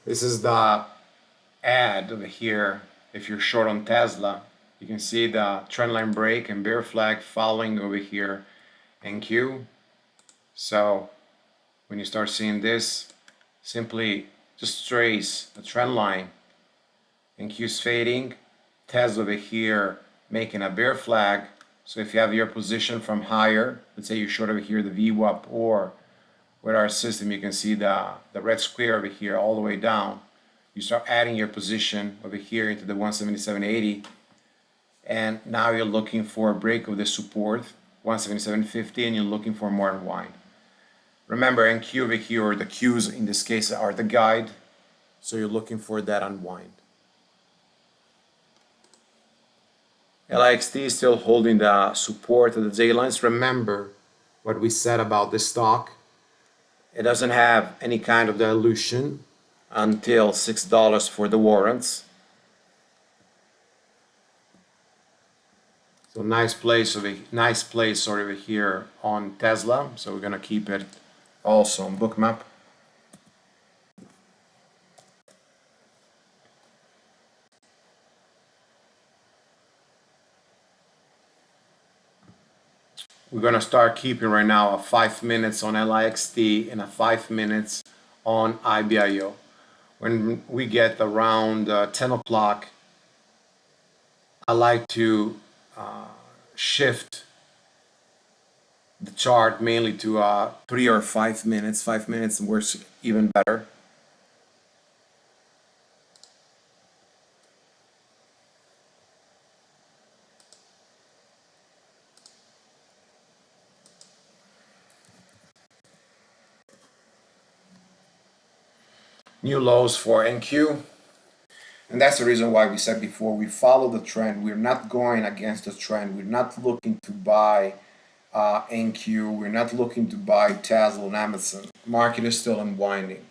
This is the ad over here. If you're short on Tesla, you can see the trendline break and bear flag following over here NQ. So when you start seeing this, simply just trace the trend line. NQ's fading, Tesla over here making a bear flag. So if you have your position from higher, let's say you're short over here the VWAP, or with our system, you can see the red square over here all the way down. You start adding your position over here into the 177.80, and now you're looking for a break of the support 177.50, and you're looking for more unwind. Remember, NQ over here, or the Qs in this case, are the guide, so you're looking for that unwind. LIXT is still holding the support of the J lines. Remember what we said about this stock. It doesn't have any kind of dilution until $6 for the warrants. So nice place over here on Tesla. So we're gonna keep it also on Bookmap. we're gonna start keeping right now a 5 minutes on LIXT and a 5 minutes on Ibio. When we get around 10 o'clock, I like to shift the chart mainly to 3 or 5 minutes. 5 minutes works even better. New lows for NQ. And that's the reason why we said before, we follow the trend. We're not going against the trend. We're not looking to buy NQ. We're not looking to buy Tesla and Amazon. Market is still unwinding.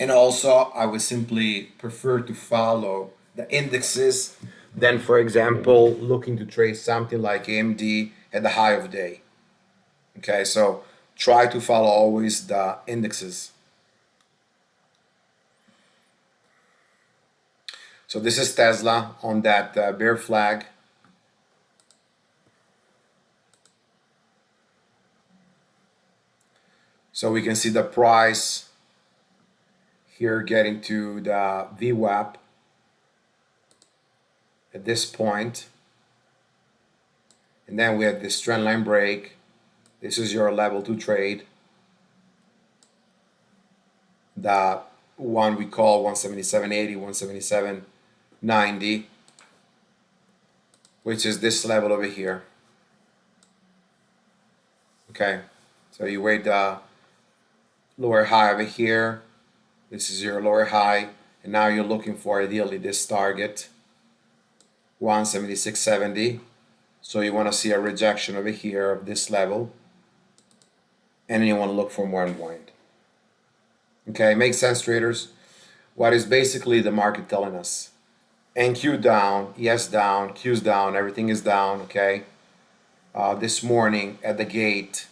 And also, I would simply prefer to follow the indexes than, for example, looking to trade something like AMD at the high of the day. Okay, so try to follow always the indexes. So this is Tesla on that bear flag. So we can see the price here getting to the VWAP at this point. And then we have this trend line break. This is your level to trade. The one we call 177.80, 177.90, which is this level over here. Okay, so you wait the lower high over here. This is your lower high, and now you're looking for ideally this target, 176.70. So you want to see a rejection over here of this level, and then you want to look for more unwind. Okay, makes sense, traders? What is basically the market telling us? NQ down, ES down, Q's down, everything is down, okay? This morning at the gate,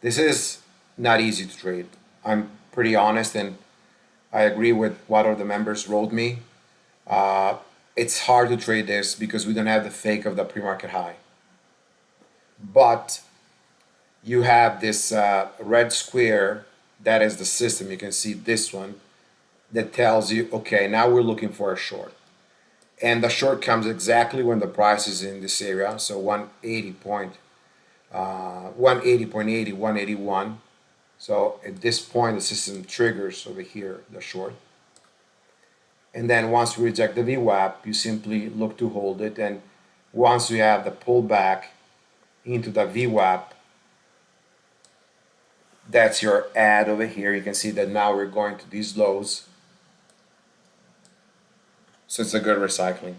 this is not easy to trade. I'm pretty honest, and I agree with what all the members wrote me. It's hard to trade this because we don't have the fake of the pre-market high. But you have this red square, that is the system. You can see this one that tells you, okay, now we're looking for a short. And the short comes exactly when the price is in this area, so 180.80, 181. So at this point, the system triggers over here the short. And then once we reject the VWAP, you simply look to hold it. And once we have the pullback into the VWAP, that's your add over here. You can see that now we're going to these lows. So it's a good recycling.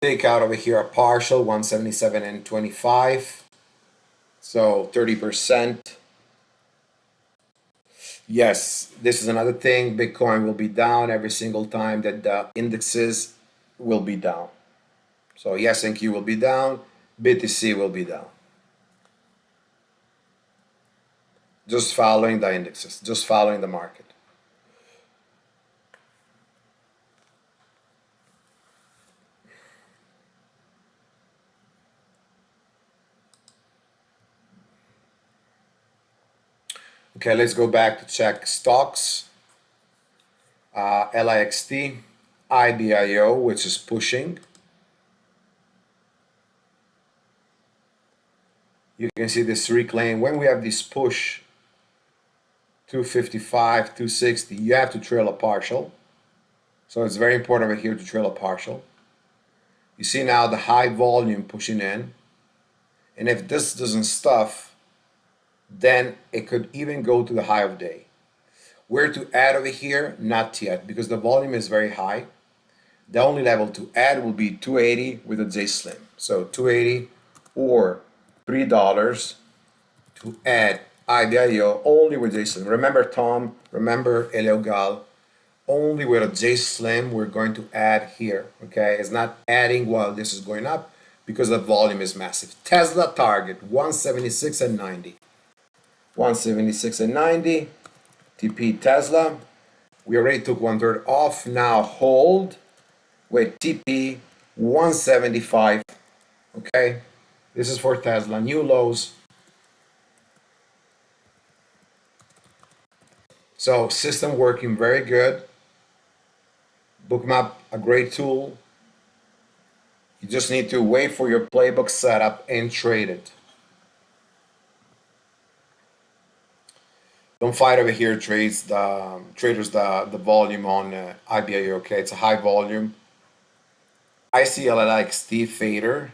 Take out over here a partial 177.25, so 30%. Yes, this is another thing. Bitcoin will be down every single time that the indexes will be down. So yes, NQ will be down, BTC will be down. Just following the indexes, just following the market. Okay, let's go back to check stocks. LIXT, Ibio, which is pushing. You can see this reclaim. When we have this push, 255, 260, you have to trail a partial. So it's very important over here to trail a partial. You see now the high volume pushing in. And if this doesn't stuff, then it could even go to the high of the day. Where to add over here? Not yet, because the volume is very high. The only level to add will be 280 with a J Slim. So 280 or $3 to add Ibio only with JSLim. Remember Tom, remember Eleogal, only with a JSLim we're going to add here, okay? It's not adding while this is going up because the volume is massive. Tesla target 176 and 90. 176 and 90, TP Tesla. We already took 1/3 off, now hold with TP 175, okay? This is for Tesla, new lows. So system working very good. Bookmap, a great tool. You just need to wait for your playbook setup and trade it. Don't fight over here, traders, the volume on Ibio, okay? It's a high volume. I see a LXT fader,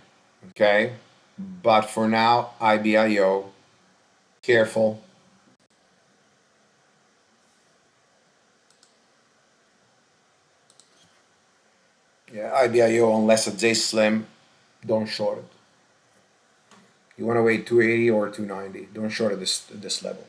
okay? But for now, Ibio, careful. Yeah, Ibio, unless a J Slim, don't short it. You want to wait 280 or 290. Don't short at this level.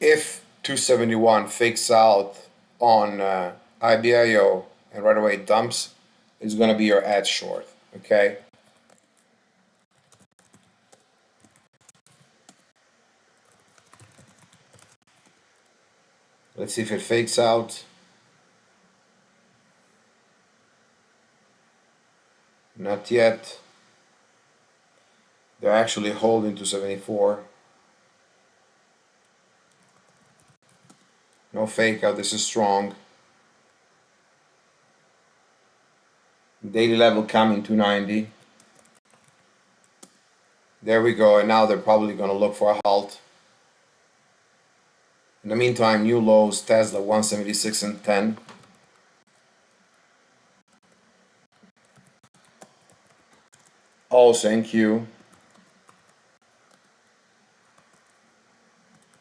If 271 fakes out on Ibio and right away dumps, it's going to be your edge short, okay? Let's see if it fakes out. Not yet. They're actually holding 274. No fake out, this is strong. Daily level coming 290. There we go, and now they're probably going to look for a halt. In the meantime, new lows, Tesla 176 and 10. Oh, thank you.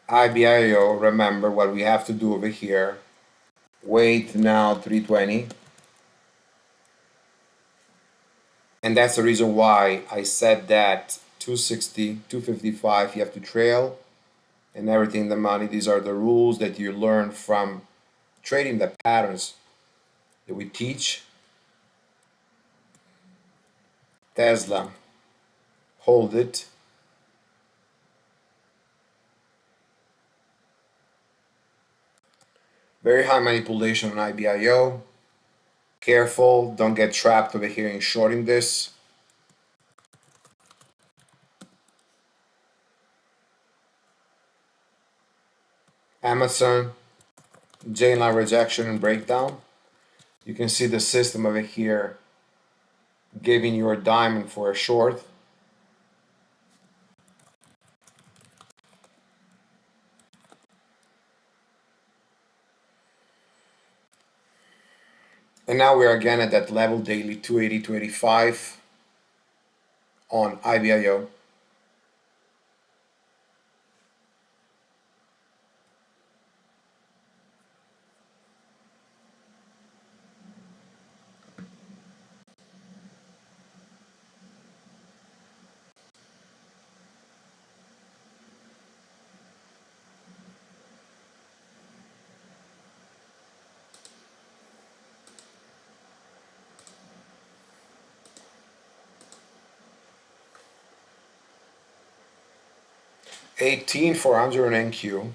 Ibio, remember what we have to do over here. Wait now 320. And that's the reason why I said that 260, 255, you have to trail and everything the money. These are the rules that you learn from trading, the patterns that we teach. Tesla, hold it. Very high manipulation on Ibio. Careful, don't get trapped over here in shorting this. Amazon, J-line rejection and breakdown. You can see the system over here giving you a diamond for a short. And now we're again at that level daily 280, 285 on Ibio. 18,400 on NQ,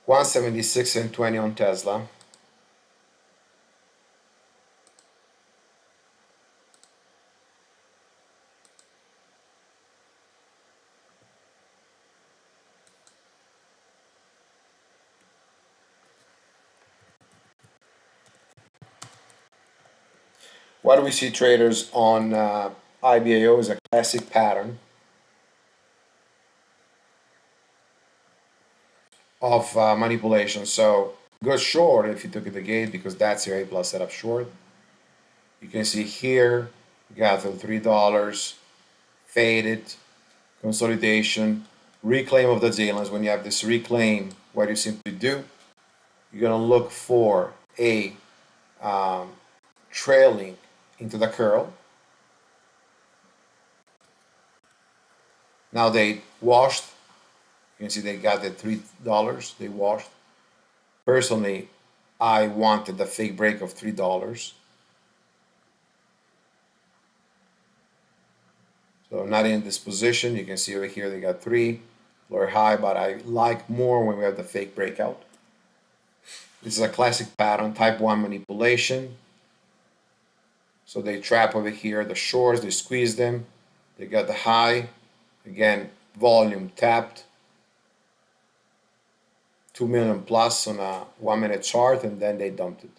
176.20 on Tesla. What do we see traders on Ibio is a classic pattern of manipulation. So go short if you took it the gate because that's your A plus setup short. You can see here we got the $3 faded consolidation, reclaim of the dealings. When you have this reclaim, what you simply do, you're gonna look for a trailing into the curl. Now they washed. You can see they got the $3. They washed. Personally, I wanted the fake break of $3. So not in this position. You can see over here they got 3 lower high, but I like more when we have the fake breakout. This is a classic pattern, type 1 manipulation. So they trap over here the shorts, they squeeze them, they got the high, again, volume tapped, 2 million plus on a 1 minute chart, and then they dumped it.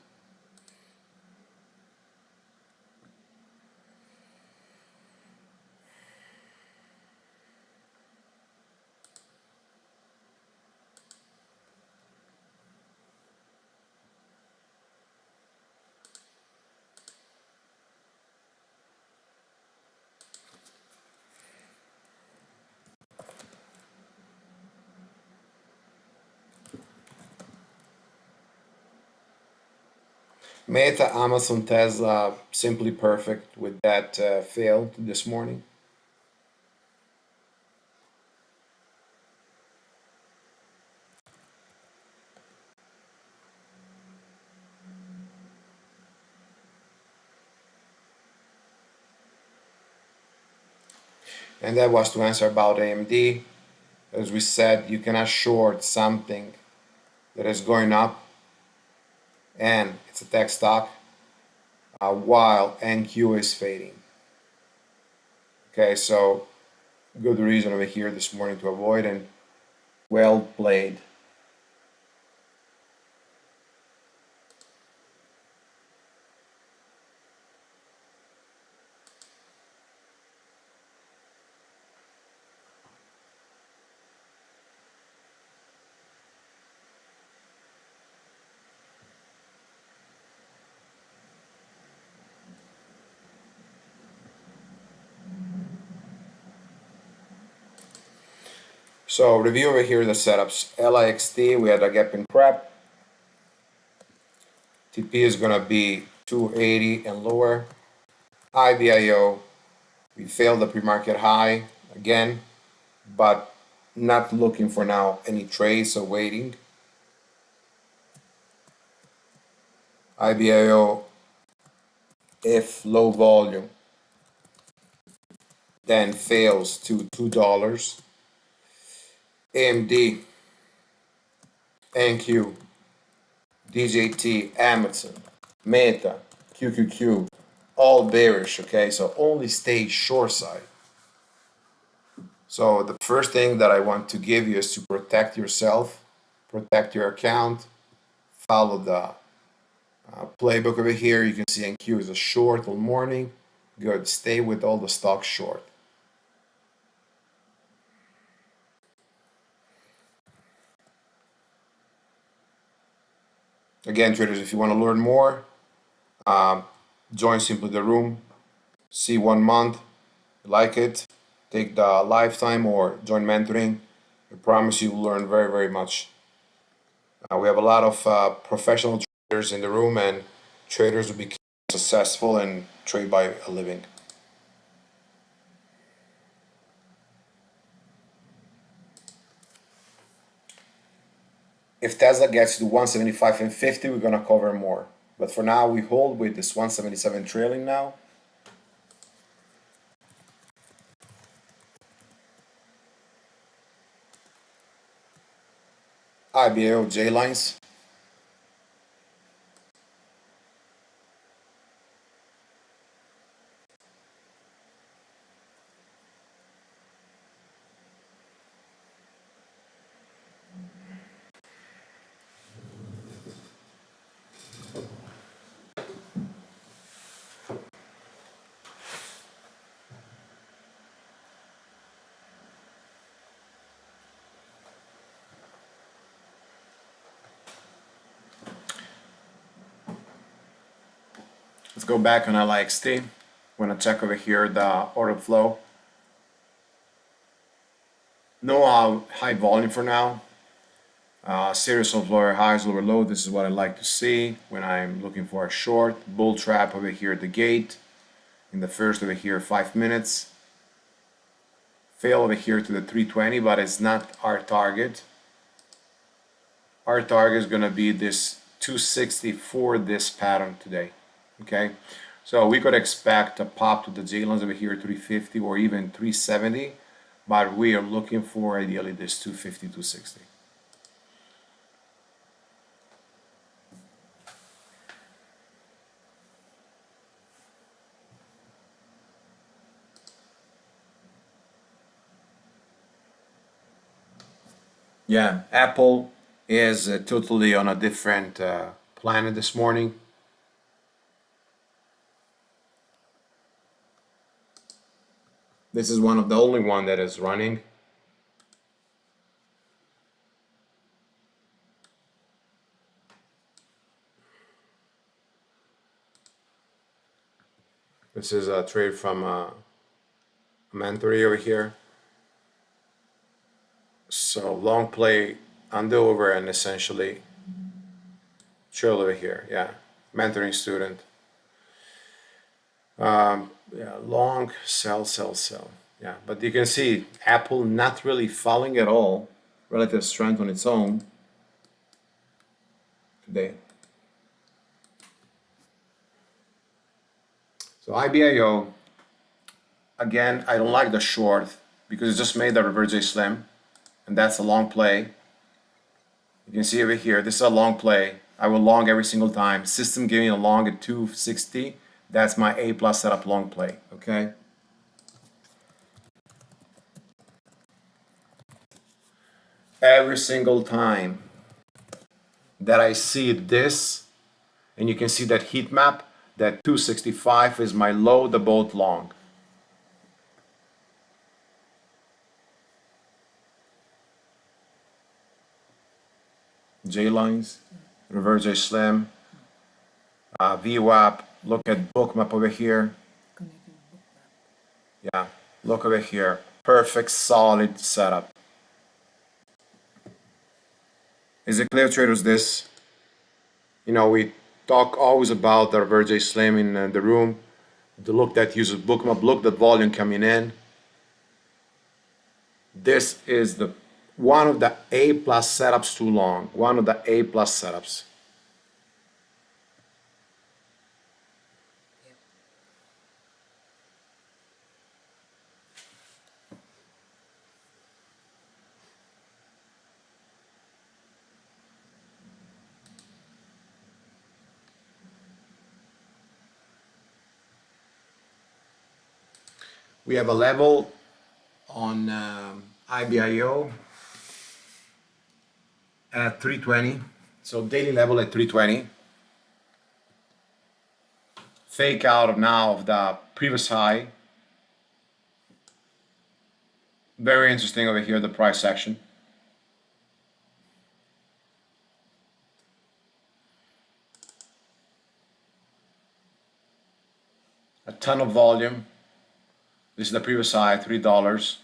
Meta, Amazon, Tesla, simply perfect with that fail this morning. And that was to answer about AMD. As we said, you cannot short something that is going up and it's a tech stock while NQ is fading. Okay, so good reason over here this morning to avoid, and well played. So review over here the setups. LIXT, we had a gap and crap. TP is gonna be 280 and lower. IBIO, we failed the pre-market high again, but not looking for now any trades, so waiting. IBIO, if low volume, then fails to $2. AMD, NQ, DJT, Amazon, Meta, QQQ, all bearish, okay? So only stay short side. So the first thing that I want to give you is to protect yourself, protect your account, follow the playbook over here. You can see NQ is a short all morning. Good, stay with all the stocks short. Again, traders, if you want to learn more, join simply the room, see 1 month, like it, take the lifetime or join mentoring. I promise you will learn very, very much. We have a lot of professional traders in the room, and traders will be successful and trade by a living. If Tesla gets to 175 and 50, we're gonna cover more. But for now, we hold with this 177 trailing now. Ibio J lines. Let's go back on LXT. We're gonna check over here the order flow. No high volume for now. Series of lower highs, lower low. This is what I like to see when I'm looking for a short bull trap over here at the gate. In the first over here 5 minutes. Fail over here to the 320, but it's not our target. Our target is gonna be this 260 for this pattern today. Okay, so we could expect a pop to the J lines over here 350 or even 370, but we are looking for ideally this 250, 260. Yeah, Apple is totally on a different planet this morning. This is one of the only one that is running. This is a trade from Mentory over here. So long play under over and essentially chill over here. Yeah, mentoring student. Yeah, long sell, sell, sell. Yeah, but you can see Apple not really falling at all. Relative strength on its own today. So IBIO, again, I don't like the short because it just made the reverse J slim, and that's a long play. You can see over here, this is a long play. I will long every single time. System giving a long at 260. That's my A plus setup long play, okay? Every single time that I see this, and you can see that heat map, that 265 is my low, the both long. J lines, reverse J slim, VWAP, look at Bookmap over here. Yeah, look over here, perfect solid setup. Is it clear, traders, this? You know, we talk always about the reverse J slim in the room. The look that uses Bookmap, look the volume coming in. This is the one of the A plus setups too long. One of the A plus setups. We have a level on IBIO at 320. So daily level at 320. Fake out of now of the previous high. Very interesting over here, the price action. A ton of volume. This is the previous high, $3.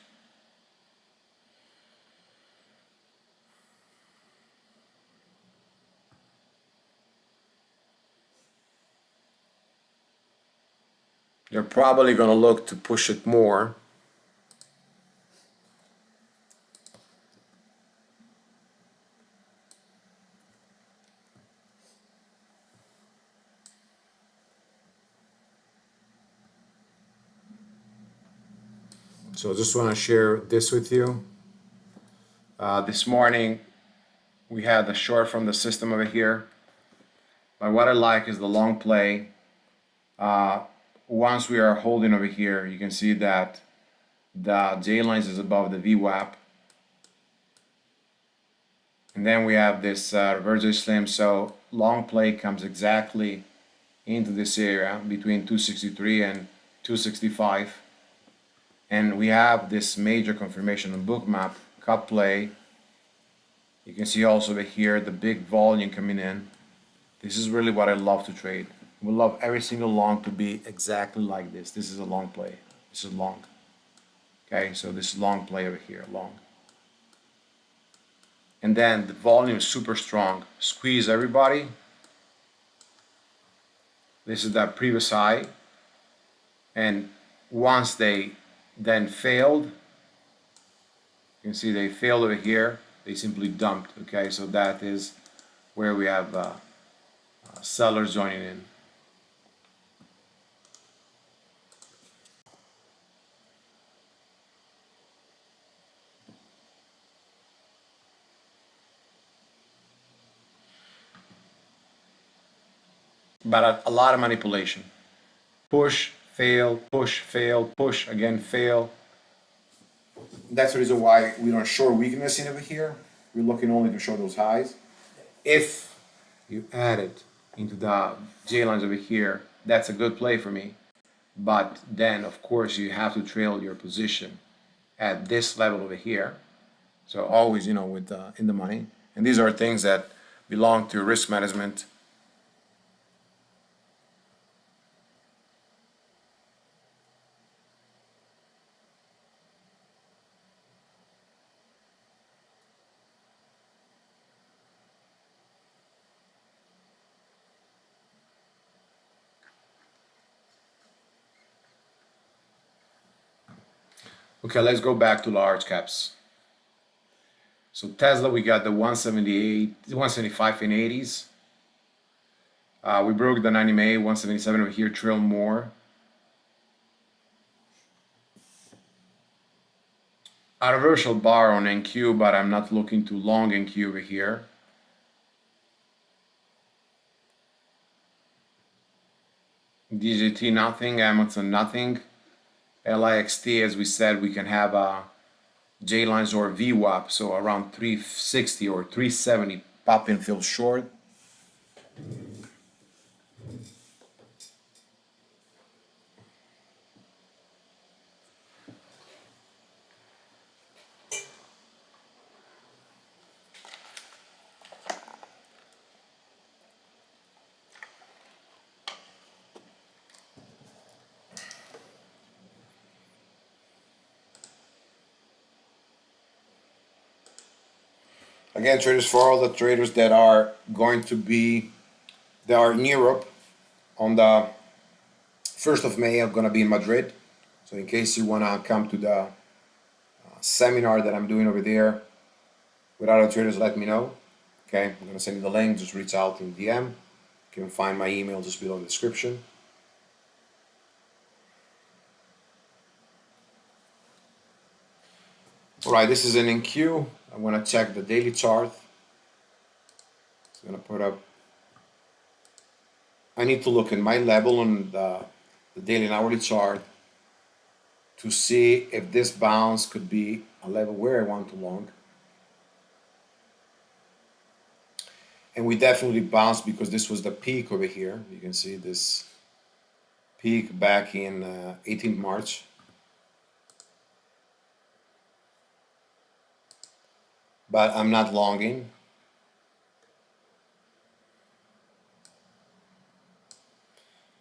You're probably going to look to push it more. So I just want to share this with you. This morning, We had the short from the system over here. But what I like is the long play. Once we are holding over here, you can see that the J lines is above the VWAP. And then we have this reverse slim, so long play comes exactly into this area between 263 and 265. And we have this major confirmation on Bookmap, cut play. You can see also over here the big volume coming in. This is really what I love to trade. We love every single long to be exactly like this. This is a long play. This is long. Okay, so this is long play over here, long. And then the volume is super strong. Squeeze everybody. This is that previous high. And once they then failed, you can see they failed over here. They simply dumped. Okay, so that is where we have sellers joining in. But a lot of manipulation. Push, fail, push, again, fail. That's the reason why we don't show weakness in over here. We're looking only to show those highs. If you add it into the J lines over here, that's a good play for me. But then, of course, you have to trail your position at this level over here. So always, you know, with in the money. And these are things that belong to risk management. Okay, let's go back to large caps. So Tesla, we got the 178, 175 in 80s. We broke the 90 MA, 177 over here, trail more. A reversal bar on NQ, but I'm not looking to long NQ over here. DJT nothing, Amazon nothing. LIXT, as we said, we can have J lines or VWAP, so around 360 or 370 pop in fill short. Again, traders, for all the traders that are going to be, they are in Europe on the 1st of May, I'm going to be in Madrid. So in case you want to come to the seminar that I'm doing over there with other traders, let me know. Okay, I'm going to send you the link, just reach out in DM. You can find my email just below the description. Alright, this is an NQ. I'm going to check the daily chart. I'm going to put up, I need to look at my level on the daily and hourly chart to see if this bounce could be a level where I want to long. And we definitely bounced because this was the peak over here. You can see this peak back in 18th March. But I'm not longing.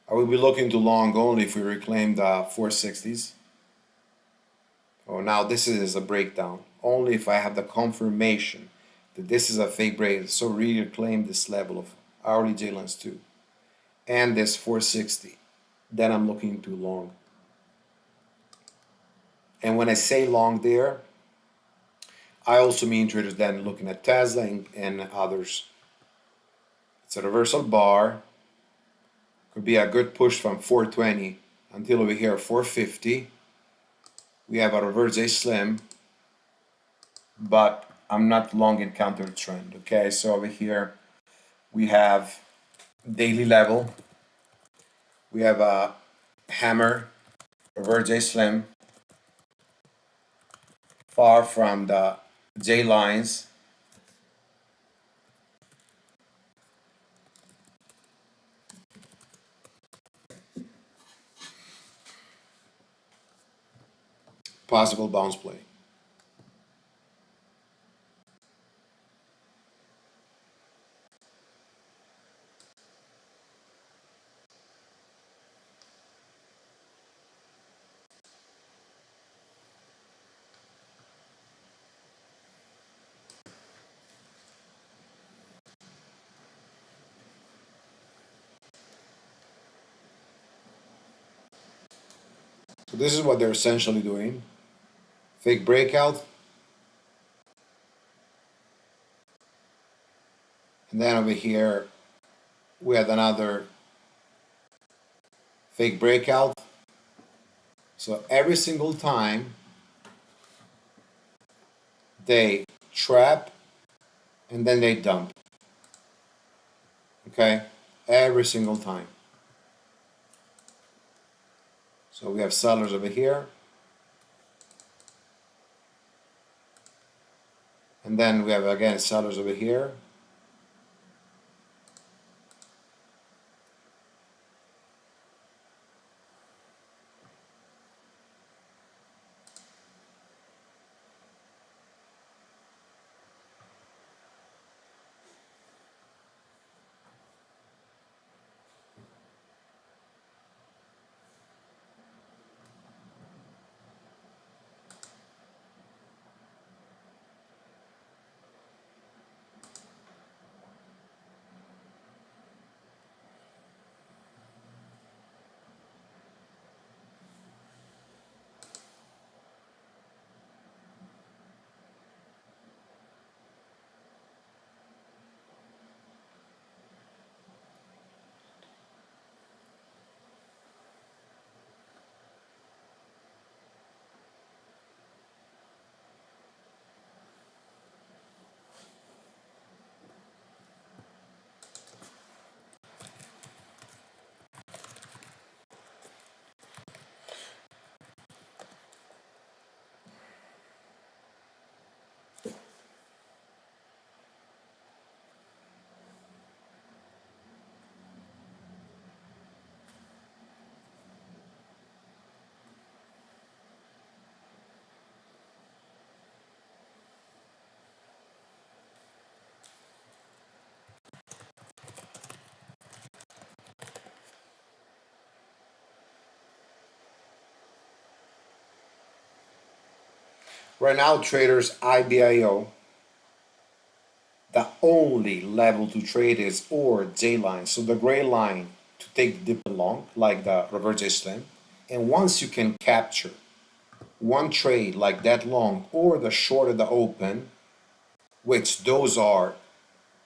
I will be looking to long only if we reclaim the 460s. Oh, now this is a breakdown. Only if I have the confirmation that this is a fake break. So really reclaim this level of hourly J lines too. And this 460. Then I'm looking to long. And when I say long there, I also mean traders then looking at Tesla and others. It's a reversal bar. Could be a good push from 420 until over here 450. We have a reverse A slim, but I'm not long in counter trend. Okay, so over here we have daily level, we have a hammer, reverse J slim, far from the J lines, possible bounce play. So this is what they're essentially doing. Fake breakout, and then over here we had another fake breakout. So every single time they trap and then they dump. Okay, every single time. So we have sellers over here, and then we have again sellers over here. Right now, traders IBIO, the only level to trade is or J line. So the gray line to take the dip long, like the reverse J slim. And once you can capture one trade like that long or the short of the open, which those are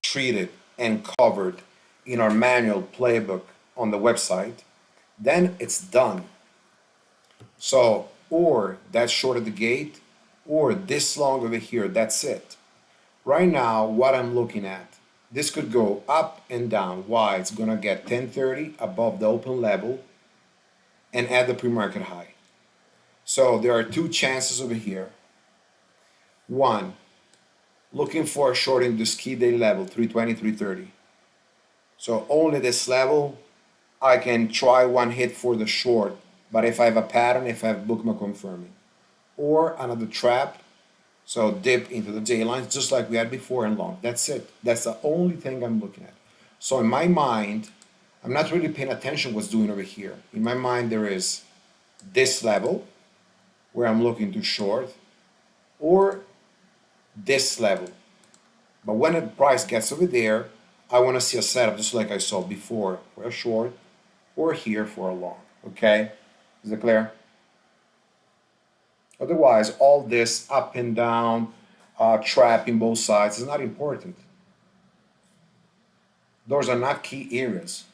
treated and covered in our manual playbook on the website, then it's done. So, or that's short of the gate, or this long over here, that's it. Right now, what I'm looking at, this could go up and down. Why? It's gonna get 1030 above the open level and at the pre-market high. So there are two chances over here. One, looking for a short in this key day level, 320, 330. So only this level, I can try one hit for the short, but if I have a pattern, if I have Bookmap confirming. Or another trap, so dip into the J lines, just like we had before and long. That's it. That's the only thing I'm looking at. So in my mind, I'm not really paying attention what's doing over here. In my mind, there is this level where I'm looking to short, or this level. But when the price gets over there, I want to see a setup just like I saw before for a short, or here for a long. Okay? Is it clear? Otherwise, all this up and down, trapping both sides is not important. Those are not key areas.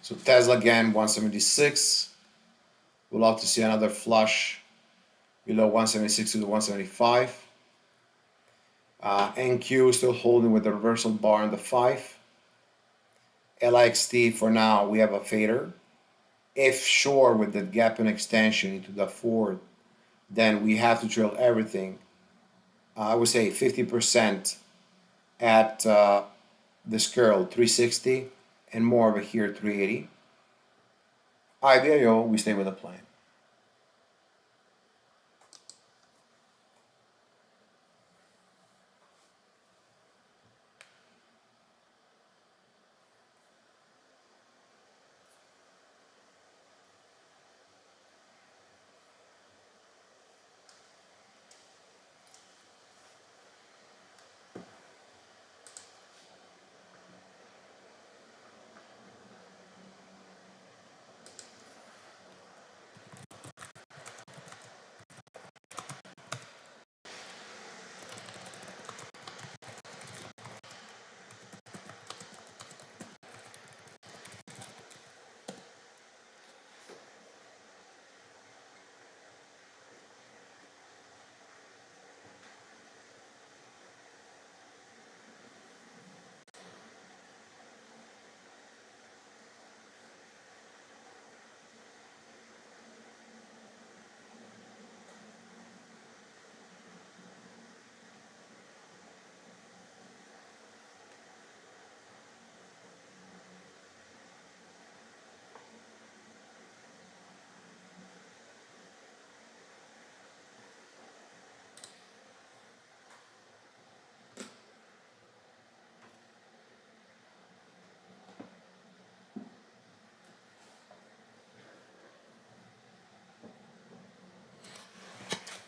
So Tesla again, 176. We'll love to see another flush below 176 to the 175. NQ still holding with the reversal bar on the 5. LXT for now, we have a fader. If short with the gap and extension into the 4, then we have to trail everything. I would say 50% at this curl 360 and more over here 380. Ibio, we stay with the plan.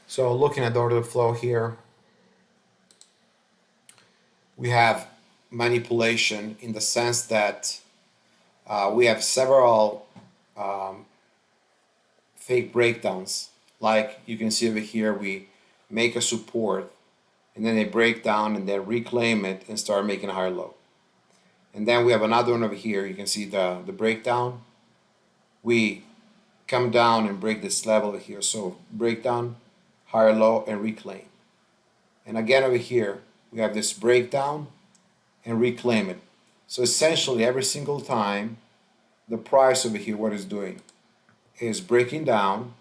So looking at the order flow here, we have manipulation in the sense that we have several fake breakdowns. Like you can see over here, we make a support and then they break down and then reclaim it and start making a higher low. And then we have another one over here. You can see the breakdown. We come down and break this level over here. So breakdown, higher low, and reclaim. And again over here, we have this breakdown and reclaim it. So essentially every single time, the price over here, what it's doing is breaking down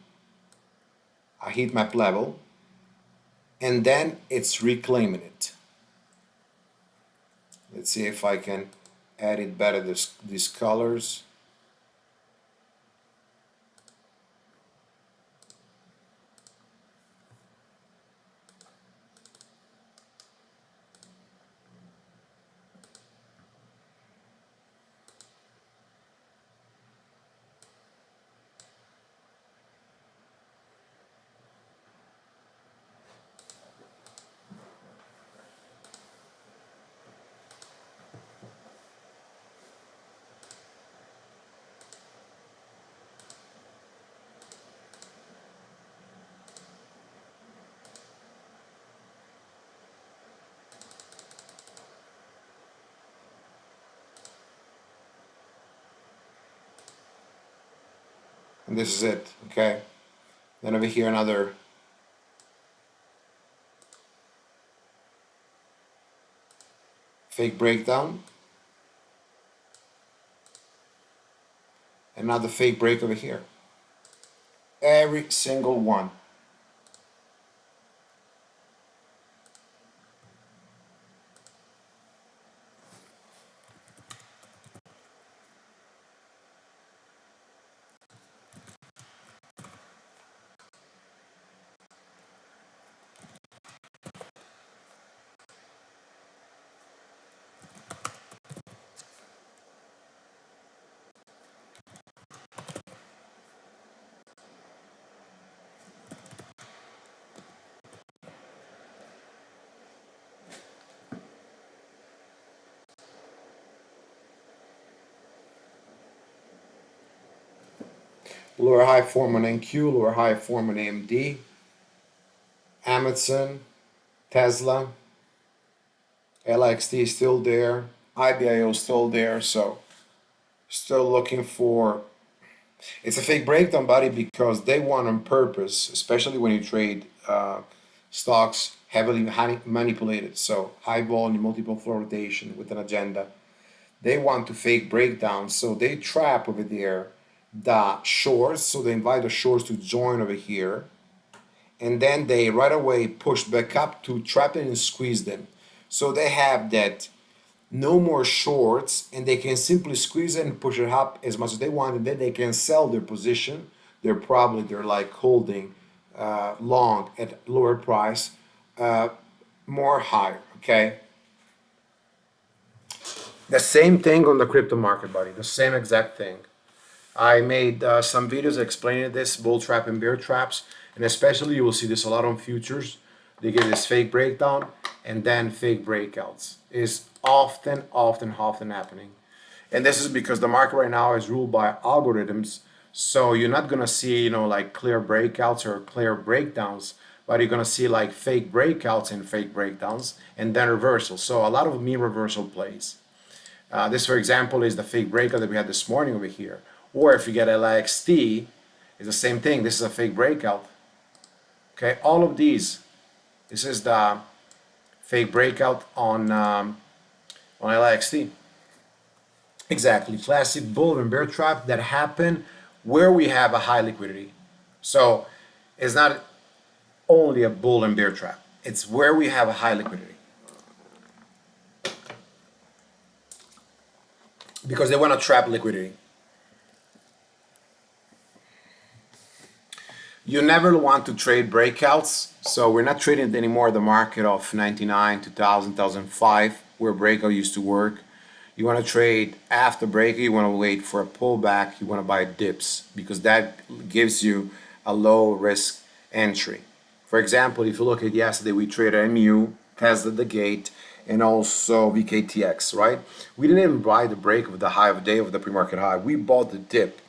a heat map level, and then it's reclaiming it. Let's see if I can add it better, these colors. And this is it, okay? Then over here another fake breakdown. Another fake break over here. Every single one. Lower high form on NQ, lower high form on AMD, Amazon, Tesla, LXT is still there, IBIO is still there. So still looking for, it's a fake breakdown, buddy, because they want on purpose, especially when you trade stocks heavily manipulated, so high volume, multiple floor rotation with an agenda. They want to fake breakdowns, so they trap over there the shorts, so they invite the shorts to join over here, and then they right away push back up to trap it and squeeze them. So they have that no more shorts, and they can simply squeeze it and push it up as much as they want, and then they can sell their position. They're like holding long at lower price, more higher. Okay. The same thing on the crypto market, buddy. The same exact thing. I made some videos explaining this, bull trap and bear traps, and especially you will see this a lot on futures. They give this fake breakdown and then fake breakouts. Is often happening. And this is because the market right now is ruled by algorithms. So you're not gonna see, like clear breakouts or clear breakdowns, but you're gonna see like fake breakouts and fake breakdowns and then reversals. So a lot of mean reversal plays. This, for example, is the fake breakout that we had this morning over here. Or if you get LXT, it's the same thing. This is a fake breakout. Okay, all of these. This is the fake breakout on LXT. Exactly, classic bull and bear trap that happen where we have a high liquidity. So it's not only a bull and bear trap. It's where we have a high liquidity. Because they want to trap liquidity. You never want to trade breakouts, so we're not trading anymore the market of 99, 2000, 2005, where breakout used to work. You want to trade after breakout, you want to wait for a pullback, you want to buy dips, because that gives you a low risk entry. For example, if you look at yesterday, we traded MU, Tesla, the gate, and also VKTX, right? We didn't even buy the break of the high of the day of the pre-market high. We bought the dip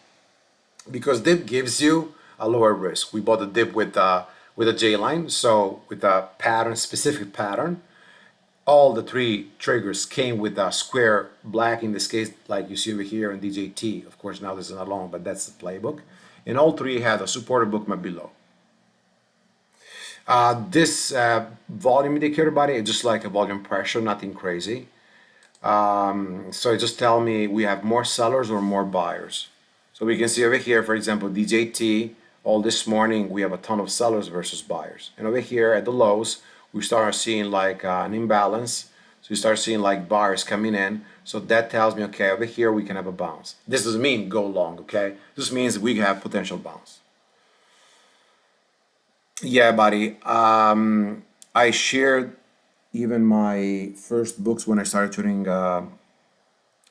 because dip gives you a lower risk. We bought the dip with a J line, so with a pattern, specific pattern. All the three triggers came with a square black in this case, like you see over here in DJT. Of course, now this is not long, but that's the playbook. And all three had a supported bookmap below. This volume indicator, buddy, is just like a volume pressure, nothing crazy. So it just tell me we have more sellers or more buyers. So we can see over here, for example, DJT, all this morning we have a ton of sellers versus buyers. And over here at the lows, we start seeing like an imbalance. So you start seeing like buyers coming in. So that tells me, okay, over here we can have a bounce. This doesn't mean go long, okay? This means we have potential bounce. Yeah, buddy. I shared even my first books when I started trading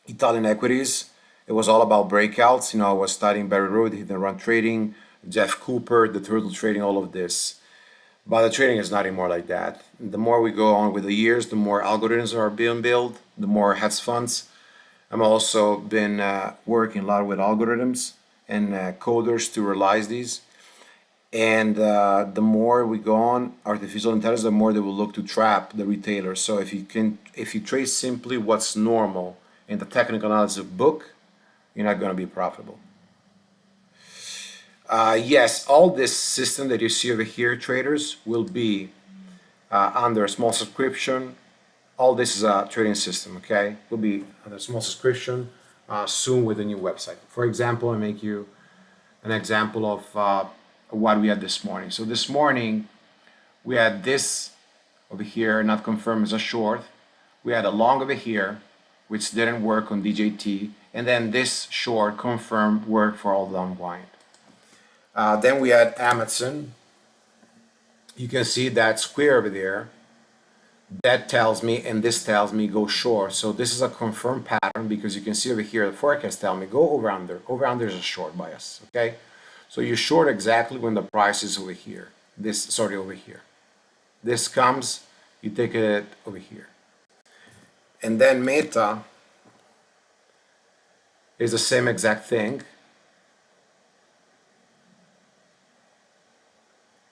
Italian equities. It was all about breakouts. I was studying Barry Rood, hit and run trading, Jeff Cooper, the turtle trading, all of this. But the trading is not anymore like that. The more we go on with the years, the more algorithms are being built, the more hedge funds. I'm also been working a lot with algorithms and coders to realize these. And the more we go on artificial intelligence, the more they will look to trap the retailer. So if you trade simply what's normal in the technical analysis book, you're not going to be profitable. Yes, all this system that you see over here, traders, will be under a small subscription. All this is a trading system, okay? Will be under a small subscription soon with a new website. For example, I make you an example of what we had this morning. So this morning, we had this over here, not confirmed as a short. We had a long over here, which didn't work on DJT. And then this short confirmed worked for all the unwind. Then we had Amazon. You can see that square over there. That tells me, and this tells me go short. So this is a confirmed pattern because you can see over here, the forecast tell me go over under. Over under is a short bias, okay? So you short exactly when the price is over here. Over here. This comes, you take it over here. And then Meta is the same exact thing.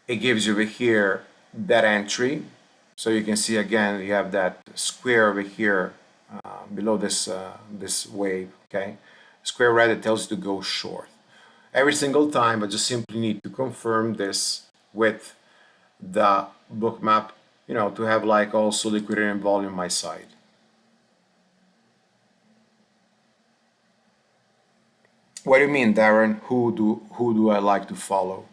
It gives you over here that entry. So you can see again, you have that square over here below this wave, okay? square red, it tells you to go short. Every single time, I just simply need to confirm this with the Bookmap, to have like also liquidity and volume my side. What do you mean, Darren? Who do I like to follow?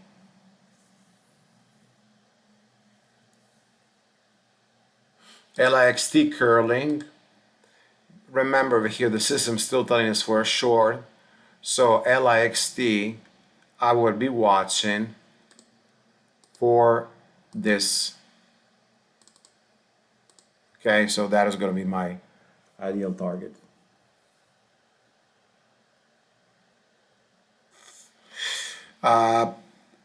LIXT curling. Remember over here the system's still telling us for a short. So LIXT, I would be watching for this. Okay, so that is going to be my ideal target.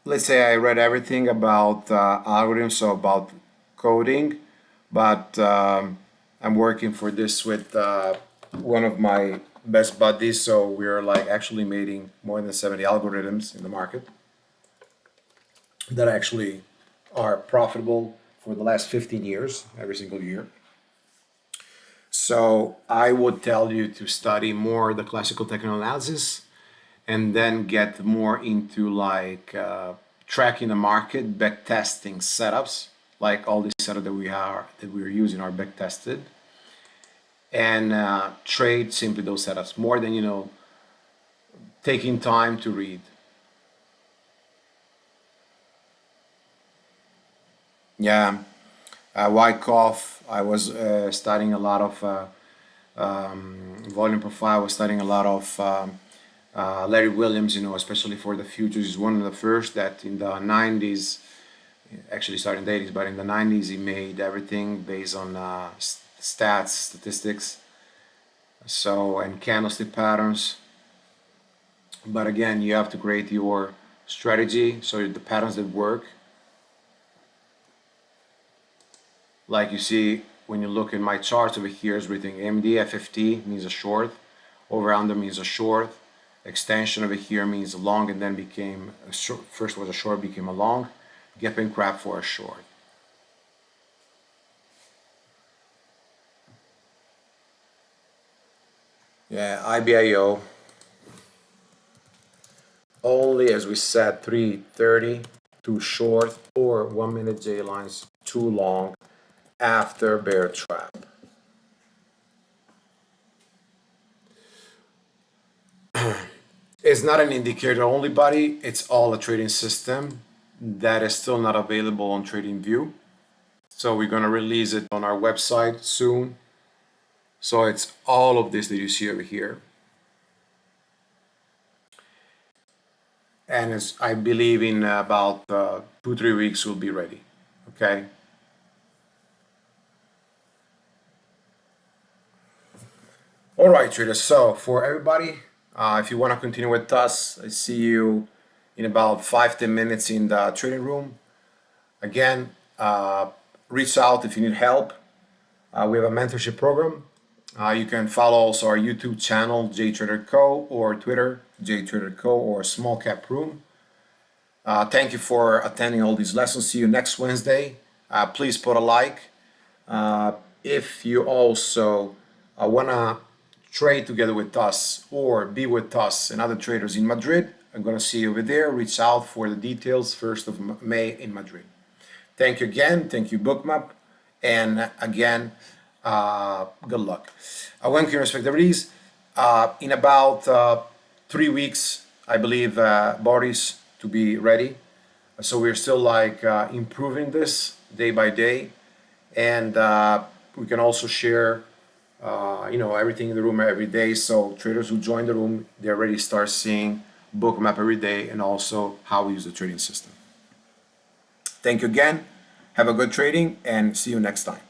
Let's say I read everything about algorithms, so about coding, but I'm working for this with one of my best buddies, so we're like actually making more than 70 algorithms in the market that actually are profitable for the last 15 years, every single year. So I would tell you to study more the classical technical analysis and then get more into like tracking the market, back testing setups, like all these setups that we're using are back tested, and trade simply those setups more than taking time to read. Yeah, Wyckoff, I was studying a lot of volume profile. I was studying a lot of Larry Williams, especially for the futures. He's one of the first that in the 90s, actually started in the 80s, but in the 90s he made everything based on statistics, and candlestick patterns. But again, you have to create your strategy, so the patterns that work. Like you see, when you look in my charts over here, is everything MD, FFT means a short, over under means a short, extension over here means a long and then became a short, first was a short, became a long, gap and crap for a short. Yeah, IBIO, only as we said 330 too short or 1 minute J lines too long after bear trap. It's not an indicator only, buddy. It's all a trading system that is still not available on TradingView. So we're going to release it on our website soon. So it's all of this that you see over here. And I believe in about 2-3 weeks we'll be ready. Okay. All right, traders. So for everybody, if you want to continue with us, I see you in about 5-10 minutes in the trading room. Again, reach out if you need help. We have a mentorship program. You can follow also our YouTube channel, Jtraderco, or Twitter, Jtraderco, or Small Cap Room. Thank you for attending all these lessons. See you next Wednesday. Please put a like. If you also want to trade together with us or be with us and other traders in Madrid, I'm going to see you over there. Reach out for the details 1st of May in Madrid. Thank you again. Thank you, Bookmap. And again, good luck. When can respect everybody's? In about 3 weeks, I believe, Boris to be ready. So we're still like improving this day by day. And we can also share everything in the room every day. So traders who join the room, they already start seeing Bookmap every day and also how we use the trading system. Thank you again. Have a good trading and see you next time.